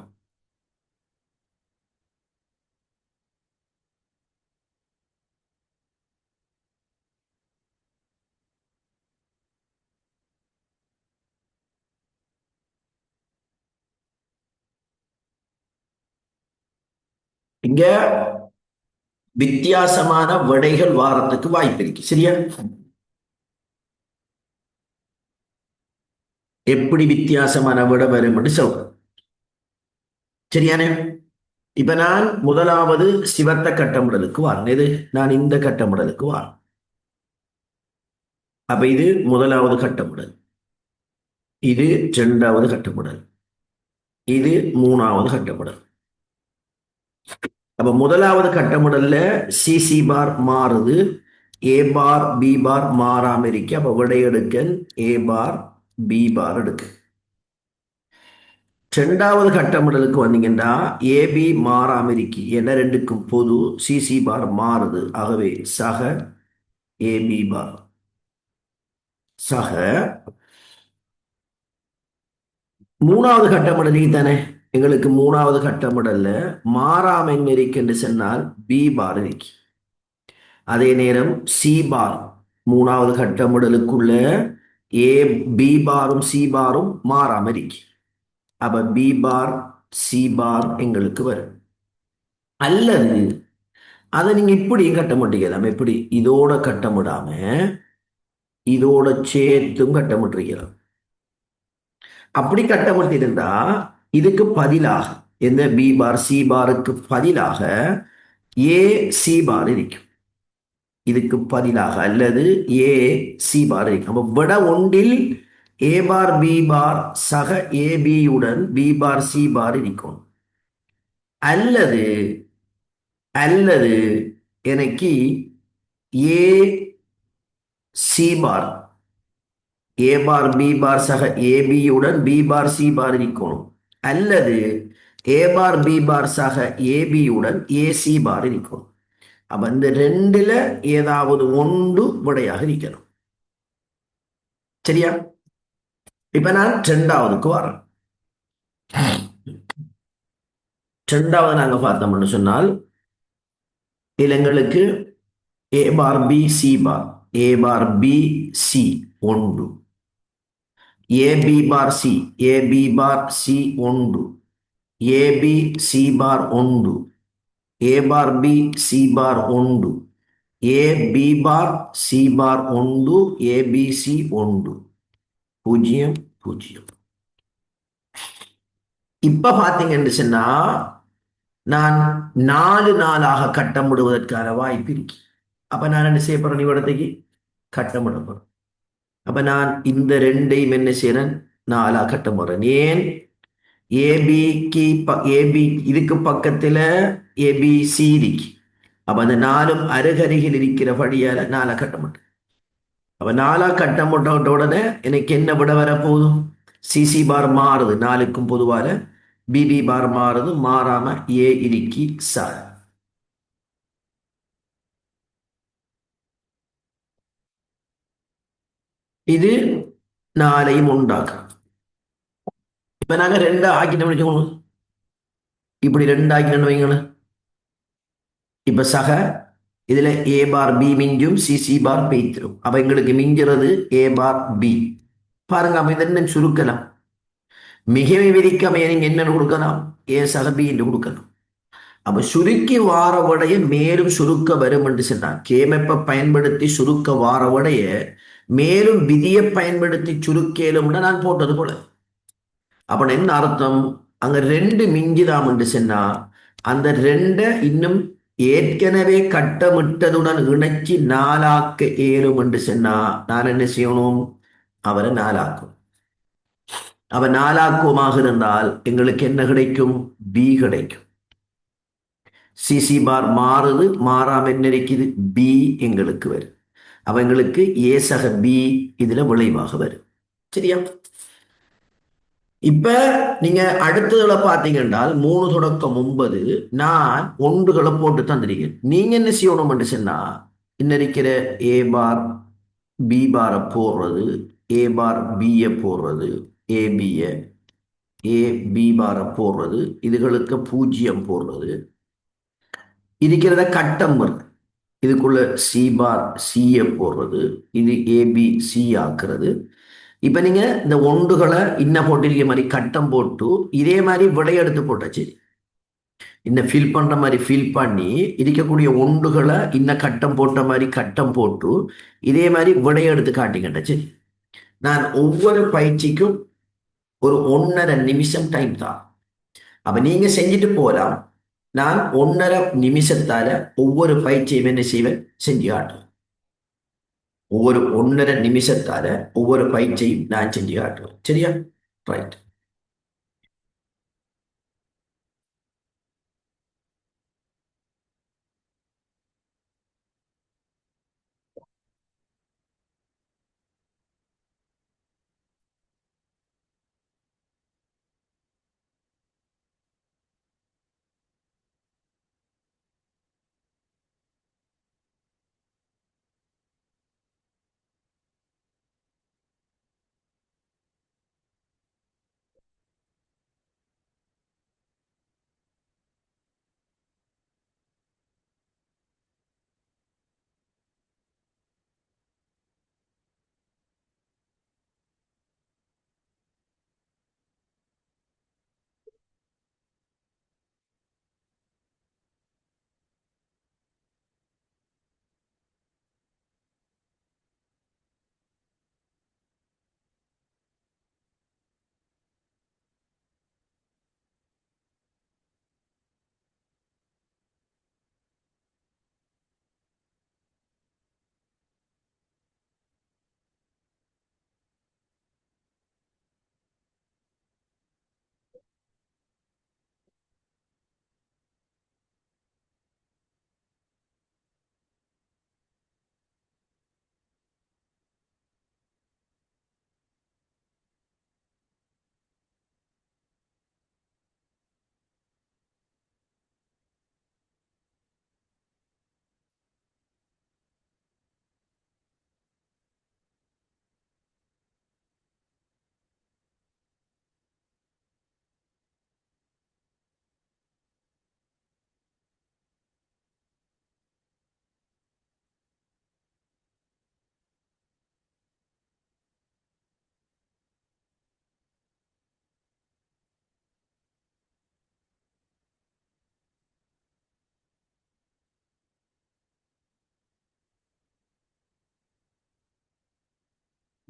இங்க வித்தியாசமான விடைகள் வாரத்துக்கு வாய்ப்பு இருக்கு. சரியா? எப்படி வித்தியாசமான விடை வரும் என்று சொல்றேன். சரியானே? இப்ப நான் முதலாவது சிவத்த கட்டமிடலுக்கு வரேன். இது நான் இந்த கட்டமிடலுக்கு வரேன். அப்ப இது முதலாவது கட்டமிடல், இது இரண்டாவது கட்டமிடல், இது மூணாவது கட்டமிடல். அப்ப முதலாவது கட்டமிடல்ல சிசி பார் மாறுது, ஏ பார் பி பார் மாறாம இருக்கு. அப்ப விடை எடுக்க ஏ பார் பி பார் எடுக்க. இரண்டாவது கட்டமிடலுக்கு வந்தீங்கன்னா ஏபி மாறாம இருக்கு, என ரெண்டுக்கும் பொது சிசி பார் மாறுது. ஆகவே சக ஏபி பார் சக. மூணாவது கட்டமிடல் தானே எங்களுக்கு. மூணாவது கட்டமிடல்ல மாறாம என்ன இருக்கு என்று சொன்னால் பி பார் இருக்கு. அதே நேரம் சி பார் மூணாவது கட்டமிடலுக்குள்ள ஏ பி பாரும் சி பாரும் மாறாம இருக்கு. அப்ப பி பார் சி பார் எங்களுக்கு வரும். அல்லது அதை நீங்க இப்படியும் கட்டமிட்டுக்கலாம். எப்படி? இதோட கட்டமிடாம இதோட சேர்த்தும் கட்டமிட்டுருக்கலாம். அப்படி கட்டமிட்டு இருந்தா இதுக்கு பதிலாக எந்த பி பார் சி பாருக்கு பதிலாக ஏ சி பார் இருக்கும். இதுக்கு பதிலாக அல்லது ஏ சி பார் இருக்கும். அப்ப விட ஒன்றில் ஏ பார் பி பார் சக ஏபியுடன் பி பார் சி பார் இருக்கும். அல்லது அல்லது எனக்கு A C bar, A bar B பார் சக ஏபியுடன் பி பார் சி பார் இருக்கணும். அல்லது ஏ பார் பி பார் சக ஏபியுடன் ஏ சி பார் இருக்கணும். அப்ப இந்த ரெண்டுல ஏதாவது ஒன்று விடையாக இருக்கணும். சரியா? இப்ப நான் இரண்டாவதுக்கு வரேன். இரண்டாவது நாங்க பார்த்தோம்னு சொன்னால் இலங்களுக்கு ஏ பார் பி சி பார், ஏ பார் பி சி ஒன்று, A B bar C, A B bar C ஒன்று, ஏ பி சி பார் ஒன்று, A bar B C bar ஒன்று, A B bar C bar ஒன்று, ஏ பி சி ஒன்று, பூஜ்ஜியம் பூஜ்ஜியம். இப்ப பாத்தீங்கன்னு சொன்னா நான் நாலு நாளாக கட்டமிடுவதற்கான வாய்ப்பு இருக்கு. அப்ப நான் என்ன செய்ய போறேன்? இவ்விடத்துக்கு கட்டமிட போறேன். அப்ப நான் இந்த ரெண்டையும் என்ன செய்யறேன்? நாலா கட்டமிடுறேன். ஏன்? ஏபிக்கு ஏபி இதுக்கு பக்கத்துல ஏபிசி இருக்கு. அப்ப அந்த நாலும் அருகருகில் இருக்கிறபடியால நாலா கட்டமிட்டேன். அப்ப நாலா கட்டமிட்ட உடனே எனக்கு என்ன விட வர போதும்? சிசி பார் மாறுது, நாலுக்கும் பொதுவான பிபி பார் மாறுது, மாறாம ஏ இறுக்கி சார். இது நாளையும் உண்டாக்கும். இப்ப நாங்க ரெண்டா ஆக்கிட்டோம் வச்சுக்கோங்க. இப்படி ரெண்டு ஆக்கிட்டோம்னு வைங்களேன். இப்ப சக இதுல ஏ பார் பி மிஞ்சும் சி பார் பெய்த்திரும். அப்ப எங்களுக்கு மிஞ்சுறது ஏ பார் பி. பாருங்க, அப்ப இதென்ன சுருக்கலாம். மிகவை விதிக்காம நீங்க என்னன்னு கொடுக்கலாம்? ஏ சக பி என்று கொடுக்கலாம். அப்ப சுருக்கி வார விடைய மேலும் சுருக்க வரும் என்று சொன்னார். கேமெப்ப பயன்படுத்தி சுருக்க வார விடைய மேலும் விதியை பயன்படுத்தி சுருக்கேலும்னு நான் போட்டது போல. அப்ப என்ன அர்த்தம்? அங்க ரெண்டு மிஞ்சுதாம் என்று சொன்னா அந்த ரெண்டை இன்னும் ஏற்கனவே கட்டமிட்டதுடன் இணைச்சி நாலாக்க ஏறும் என்று சொன்னா நான் என்ன செய்யணும்? அவரை நாலாக்கும். அவ நாலாக்குவமாக இருந்தால் எங்களுக்கு என்ன கிடைக்கும்? பி கிடைக்கும். சிசி பார் மாறுது, மாறாம என்ன இருக்குது? பி எங்களுக்கு வரும். அவங்களுக்கு ஏ சக பி இதுல விளைவாக வரும். சரியா? இப்ப நீங்க அடுத்ததுல பாத்தீங்கன்னா 3 தொடக்கம் 9 நான் ஒன்றுகளை போட்டு தந்திருக்கேன். நீங்க என்ன செய்யணும் சொன்னா இன்ன இருக்கிற ஏ பார் பி பாரை போடுறது, ஏ பார் பிய போடுறது, ஏ பிய ஏ பி பாரை போடுறது, இதுகளுக்கு 0 போடுறது, இருக்கிறத கட்டம் வருது. இதுக்குள்ள சி பார் சிய போடுறது, இது ஏபி சி ஆக்குறது. இப்ப நீங்க இந்த ஒன்றுகளை இன்ன போட்டிருக்க மாதிரி கட்டம் போட்டு இதே மாதிரி விடையெடுத்து போட்டா சரி. இன்ன ஃபில் பண்ற மாதிரி ஃபில் பண்ணி இருக்கக்கூடிய ஒன்றுகளை இன்ன கட்டம் போட்ட மாதிரி கட்டம் போட்டு இதே மாதிரி விடையெடுத்து காட்டிக்கிட்ட சரி. நான் ஒவ்வொரு பயிற்சிக்கும் ஒரு 1.5 நிமிஷம் டைம் தான். அப்ப நீங்க செஞ்சுட்டு போலாம். நான் 1.5 நிமிஷத்தால ஒவ்வொரு பயிற்சியும் என்ன செய்வேன்? செஞ்சு காட்டுவேன். ஒவ்வொரு 1.5 நிமிஷத்தால ஒவ்வொரு பயிற்சியும் நான் செஞ்சு காட்டுவேன். சரியா? ரைட்.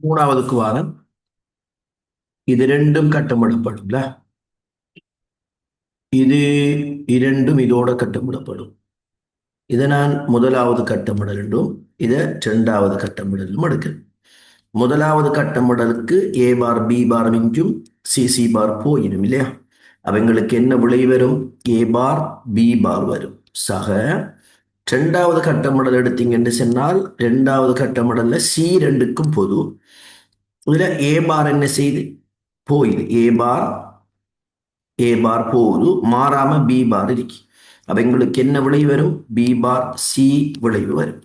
மூணாவதுக்கு வாரம் இது ரெண்டும் கட்டமிடப்படும்ல. இது இரண்டும் இதோட கட்டமிடப்படும். இதை நான் முதலாவது கட்டமிடல் என்றும் இதை இரண்டாவது கட்டமிடலும் எடுக்கிறேன். முதலாவது கட்டமிடலுக்கு ஏ பார் பி பார் மிஞ்சும் சி பார் போயிடும் இல்லையா? அவங்களுக்கு என்ன விளை வரும்? ஏ பார் பி பார் வரும். சக இரண்டாவது கட்டமிடல் எடுத்தீங்கன்னு சொன்னால் இரண்டாவது கட்டமிடல்ல சி ரெண்டுக்கும் பொது. இதுல ஏ பார் என்ன செய்து போயிது? ஏ பார் போகுது, மாறாம பி பார் இருக்கு. அப்ப எங்களுக்கு என்ன விளைவு வரும்? பி பார் சி விளைவு வரும்.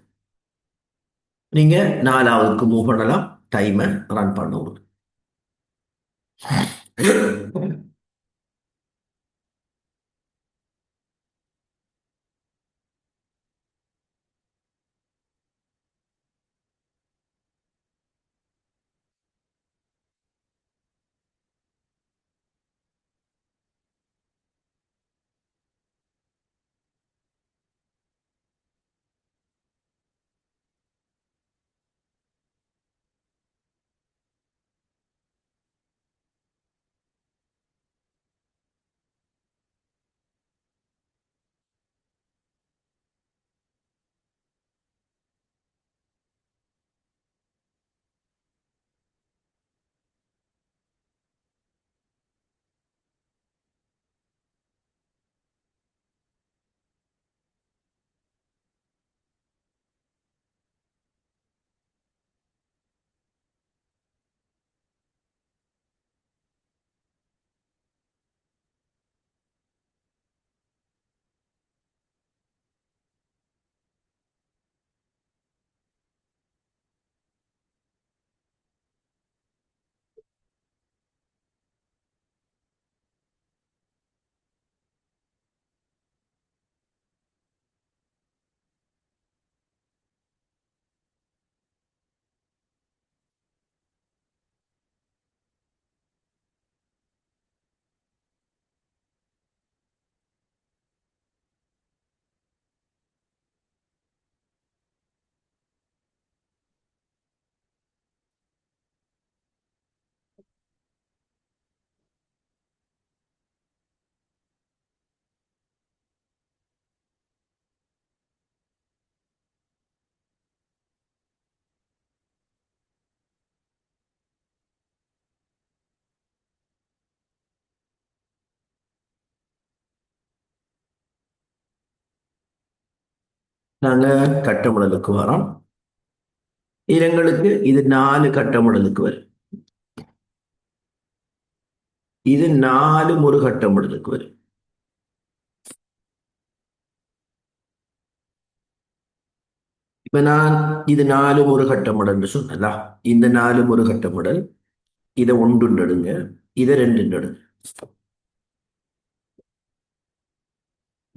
நீங்க நாலாவதுக்கு மூவ் பண்ணலாம். டைமை ரன் பண்ணுவோம். நாங்க கட்டமிடலுக்கு வரோம். எங்களுக்கு இது 4 கட்டமிடலுக்கு வரும். இது 4 ஒரு கட்டமிடலுக்கு வரும். இப்ப நான் இது 4 ஒரு கட்டமிடல் சொன்னதா, இந்த 4 ஒரு கட்டமிடல். இதை ஒன்று நடுங்க, இதை ரெண்டு நடுங்க.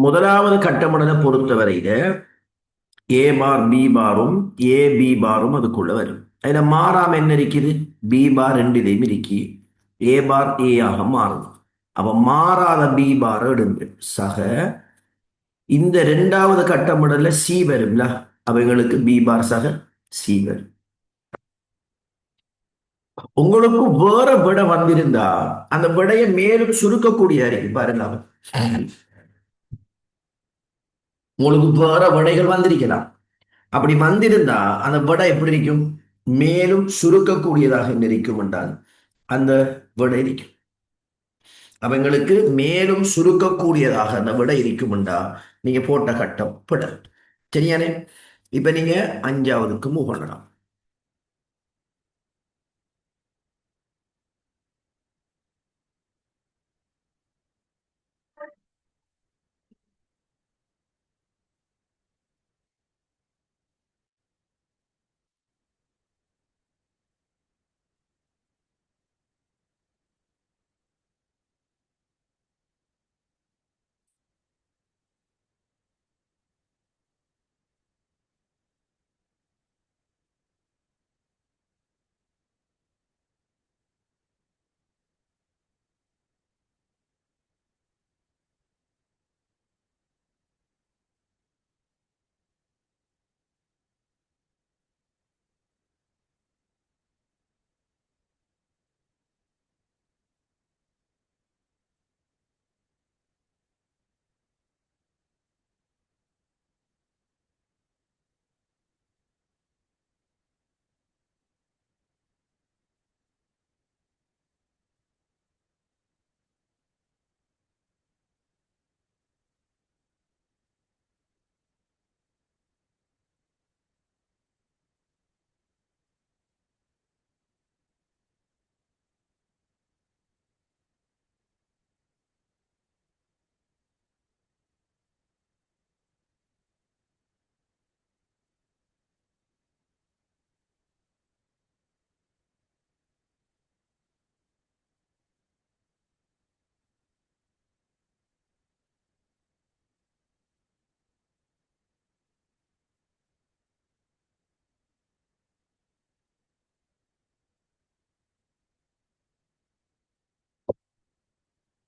முதலாவது கட்டமிடலை பொறுத்தவரையில ஏ பார் பி பாரும் ஏ பி பாரும் அதுக்குள்ள வரும். அதுல மாறாம என்ன இருக்குது? பி பார் ரெண்டிலையும் இருக்கு. ஏ பார் ஏ ஆக மாறும். அப்ப மாறாத பி பார் எடுங்க. சக இந்த ரெண்டாவது கட்டமிடல்ல சி வரும்ல, அவைகளுக்கு பி பார் சக சி வரும். உங்களுக்கு வேற விடை வந்திருந்தா அந்த விடையை மேலும் சுருக்கக்கூடிய இருக்கு பாருங்க. உங்களுக்கு வேற விடைகள் வந்திருக்கலாம். அப்படி வந்திருந்தா அந்த விடை எப்படி இருக்கும்? மேலும் சுருக்கக்கூடியதாக இருக்கும் என்றால் அந்த விடை இருக்கும். அவங்களுக்கு மேலும் சுருக்கக்கூடியதாக அந்த விடை இருக்கும் என்றா நீங்க போட்ட கட்டம் விட. சரியானே? இப்ப நீங்க 5ஆவதுக்கு மூவ் பண்ணலாம்.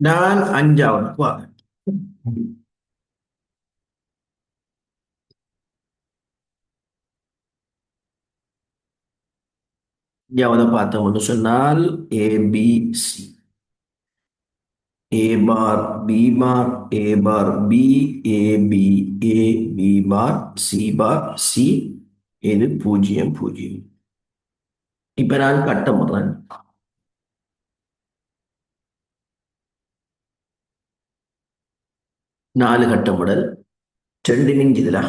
நான் அஞ்சாவது வாரேன். அஞ்சாவது பார்த்தோம்னு சொன்னால் ABC. A bar B bar A bar B A B A B bar C bar C. இது பூஜ்ஜியம் பூஜ்ஜியம். இப்ப நான் கட்டமிடுறேன். 4 கட்டமிடல். 2 மிஞ்சுதுல.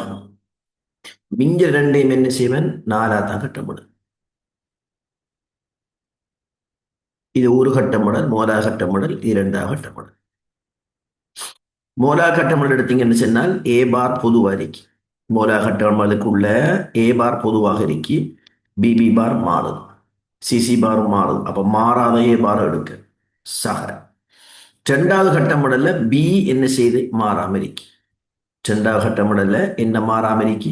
மிஞ்ச ரெண்டையும் என்ன செய்வேன்? 4ஆ தான் கட்டமிடல். இது ஒரு கட்டமிடல், மூலா கட்டமிடல், இரண்டாவது கட்டமிடல். மூலா கட்டமிடல் எடுத்தீங்கன்னு சொன்னால் ஏ பார் பொதுவாக இருக்கு. மூலா கட்டமிடலுக்குள்ள ஏ பார் பொதுவாக இருக்கு. பிபி பார் மாறுது. சிசி பார் மாறுது. அப்ப மாறாத ஏ பார் எடுக்க சக. ரெண்டாவது கட்டமிடல்ல பி என்ன செய்து மாறாம இருக்கு. ரெண்டாவது கட்டமிடல்ல என்ன மாறாம இருக்கு?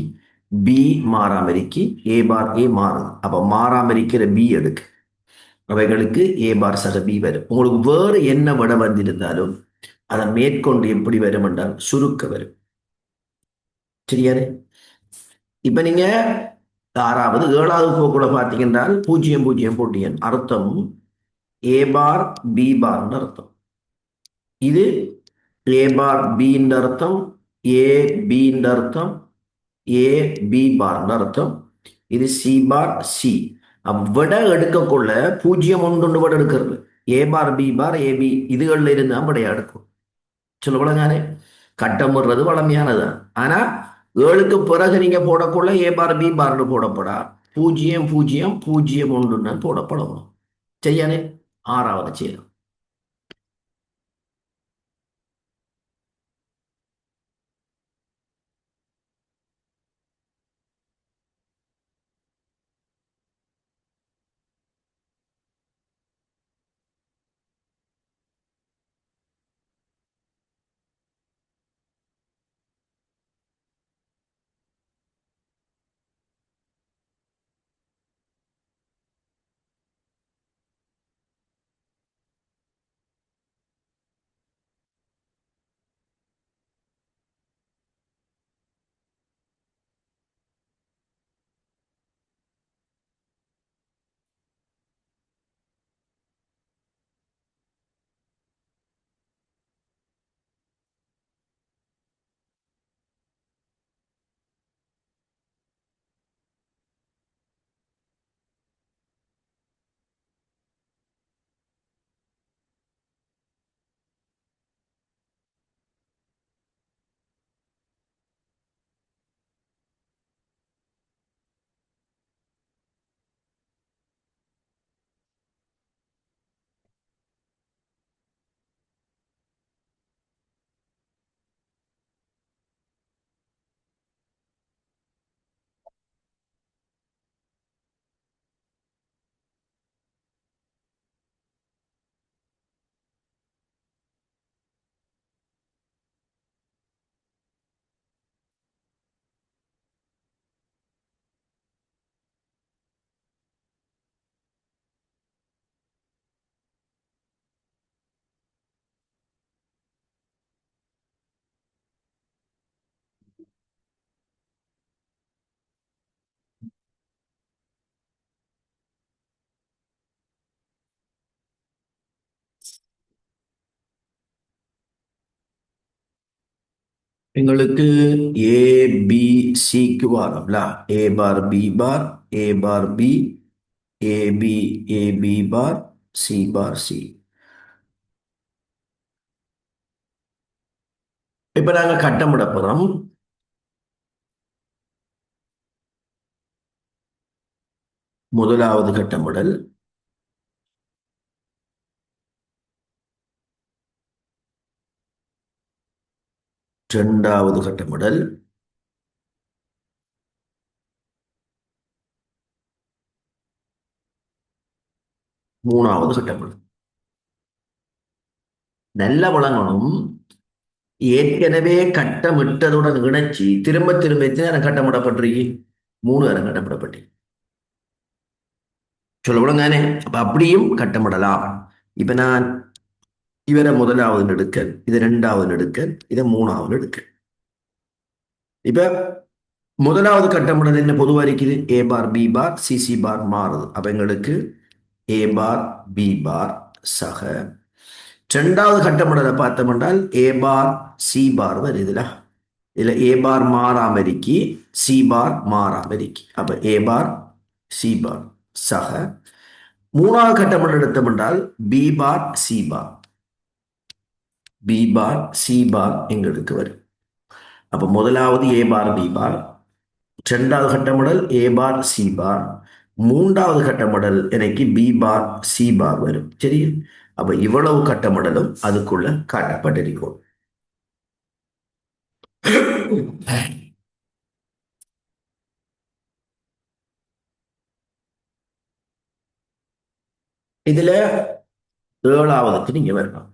பி மாறாம இருக்கு. ஏ பார் ஏ மாறுது. அப்ப மாறாம இருக்கிற பி எடுக்க. அவைகளுக்கு ஏ பார் சக பி வரும். உங்களுக்கு வேறு என்ன விட வந்திருந்தாலும் அதை மேற்கொண்டு எப்படி வரும் என்றால் சுருக்க வரும். சரியானே? இப்ப நீங்க ஆறாவது ஏழாவது போக்குல பார்த்தீங்கன்றால் பூஜ்ஜியம் பூஜ்ஜியம் போட்டீங்க அர்த்தம் ஏ பார் பி பார்னு அர்த்தம். இது ஏ பார் பின்ற அர்த்தம், ஏ பின்ற அர்த்தம், ஏ பி பார்னு அர்த்தம். இது சி பார் சி. விட எடுக்கக்குள்ள பூஜ்ஜியம் ஒன்று விட எடுக்கிறது. ஏ bar B bar A B இதுகள்ல இருந்தா விடையா எடுக்கும். சொல்ல விளங்கானே? கட்டமுறது வளமையானதுதான். ஆனா ஏழுக்கு பிறகு நீங்க போடக்குள்ள ஏ பார் பி பார்னு போடப்படா. பூஜ்ஜியம் பூஜ்ஜியம் பூஜ்ஜியம் ஒன்றுன்னு போடப்படணும். செய்யானே? ஆறாவது செய்யலாம். எங்களுக்கு ஏ பி சிக்கு வரோம்ல. ஏ bar B bar A bar B A B A B bar C bar C. இப்ப நாங்க கட்டமிட போறோம். முதலாவது கட்டமிடல், இரண்டாவது கட்டமிடல், மூணாவது கட்டமிடல். நல்ல வழங்கணும். ஏற்கனவே கட்டமிட்டதுடன் இணைச்சி திரும்ப திரும்ப எத்தனை நேரம் கட்டமிடப்பட்டிருக்கு? 3 நேரம் கட்டமிடப்பட்டு. சொல்ல விடுங்கானே? அப்ப அப்படியும் கட்டமிடலாம். இப்ப நான் இவரை முதலாவது நெடுக்கல், இது ரெண்டாவது நெடுக்கல், இதை மூணாவது நெடுக்கல். இப்ப முதலாவது கட்டமுடன் என்ன பொதுவாக இருக்குது? ஏ பார் பி பார் சிசி பார் மாறுது. அப்ப எங்களுக்கு ஏ பார் பி பார் சக ரெண்டாவது கட்டமுடலை பார்த்தோம் என்றால் ஏ பார் சி பார் வருதுல. இதுல ஏ பார் மாறாம இருக்கி, சி பார் மாறாம இருக்கி. அப்ப ஏ பார் சி பார் சக மூணாவது கட்டமுடன் எடுத்தோம் என்றால் B bar C bar, B bar C bar எங்களுக்கு வரும். அப்ப முதலாவது ஏ பார் பி பார், இரண்டாவது கட்டமுடல் ஏ பார் சி பார், மூன்றாவது கட்டமுடல் எனக்கு பி பார் சி பார் வரும். சரி, அப்ப இவ்வளவு கட்டமுடலும் அதுக்குள்ள காட்டப்பட்டிருக்கும். இதுல ஏழாவதுக்கு நீங்க வரணும்.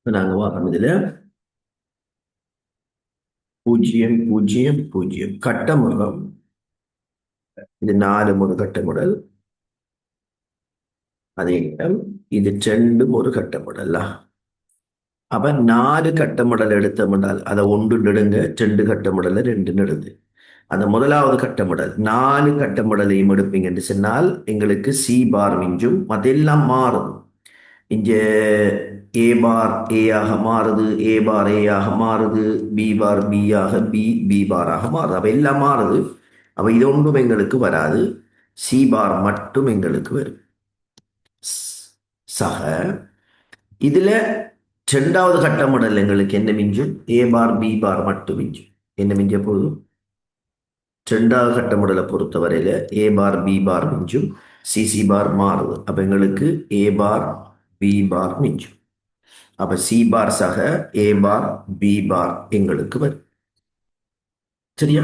நாங்க வரோம். இதுல 0 0 0 கட்டமுறம். இது 4 ஒரு கட்டமுடல். அதே நேரம் இது ரெண்டும் ஒரு கட்டமுடல். அப்ப 4 கட்டமுடல் எடுத்தோம்னால் அதை ஒன்று நெடுங்க, ரெண்டு கட்டமுடல ரெண்டு நெடுங்க. அந்த முதலாவது கட்டமுடல் 4 கட்டமுடலையும் எடுப்பீங்க என்று சொன்னால் எங்களுக்கு சி பார் மிஞ்சும், அதெல்லாம் மாறும். இங்க ஏ பார் ஏ ஆக மாறுது, ஏ பார் ஏ ஆக மாறுது, பி பார் பி ஆக பி பி பார் ஆக மாறுது. அப்ப எல்லாம் மாறுது. அப்ப இது ஒன்றும் எங்களுக்கு வராது, சி பார் மட்டும் எங்களுக்கு வரும். சக இதுல இரண்டாவது கட்டமுடல் எங்களுக்கு என்ன மிஞ்சும்? ஏ பார் பி பார் மட்டும் மிஞ்சும். என்ன மிஞ்ச போதும்? இரண்டாவது கட்டமுடலை பொறுத்தவரையில ஏ பார் பி பார் மிஞ்சும், சிசி பார் மாறுது. அப்ப எங்களுக்கு ஏ பார் பி பார் மிஞ்சும். அப்ப சி பார் சக ஏ பார் பி பார் எங்களுக்கு வரும். சரியா?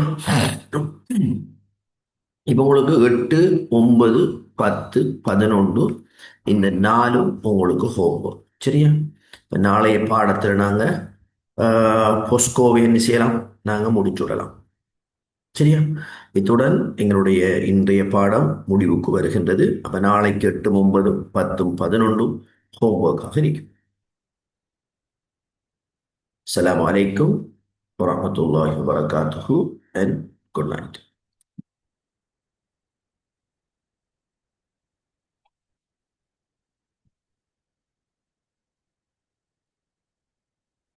இப்ப உங்களுக்கு 8 9 10 11 இந்த நாலும் உங்களுக்கு ஹோம்ஒர்க். சரியா? இப்ப நாளைய பாடத்துல நாங்க பொஸ்கோவை என்ன செய்யலாம்? நாங்க முடிச்சுடலாம். சரியா? இத்துடன் எங்களுடைய இன்றைய பாடம் முடிவுக்கு வருகின்றது. அப்ப நாளைக்கு 8 9 10 11 ஹோம்ஒர்க்காக இருக்கும். அஸ்ஸலாமு அலைக்கும் வரஹ்மத்துல்லாஹி வபரகாத்துஹு and good night.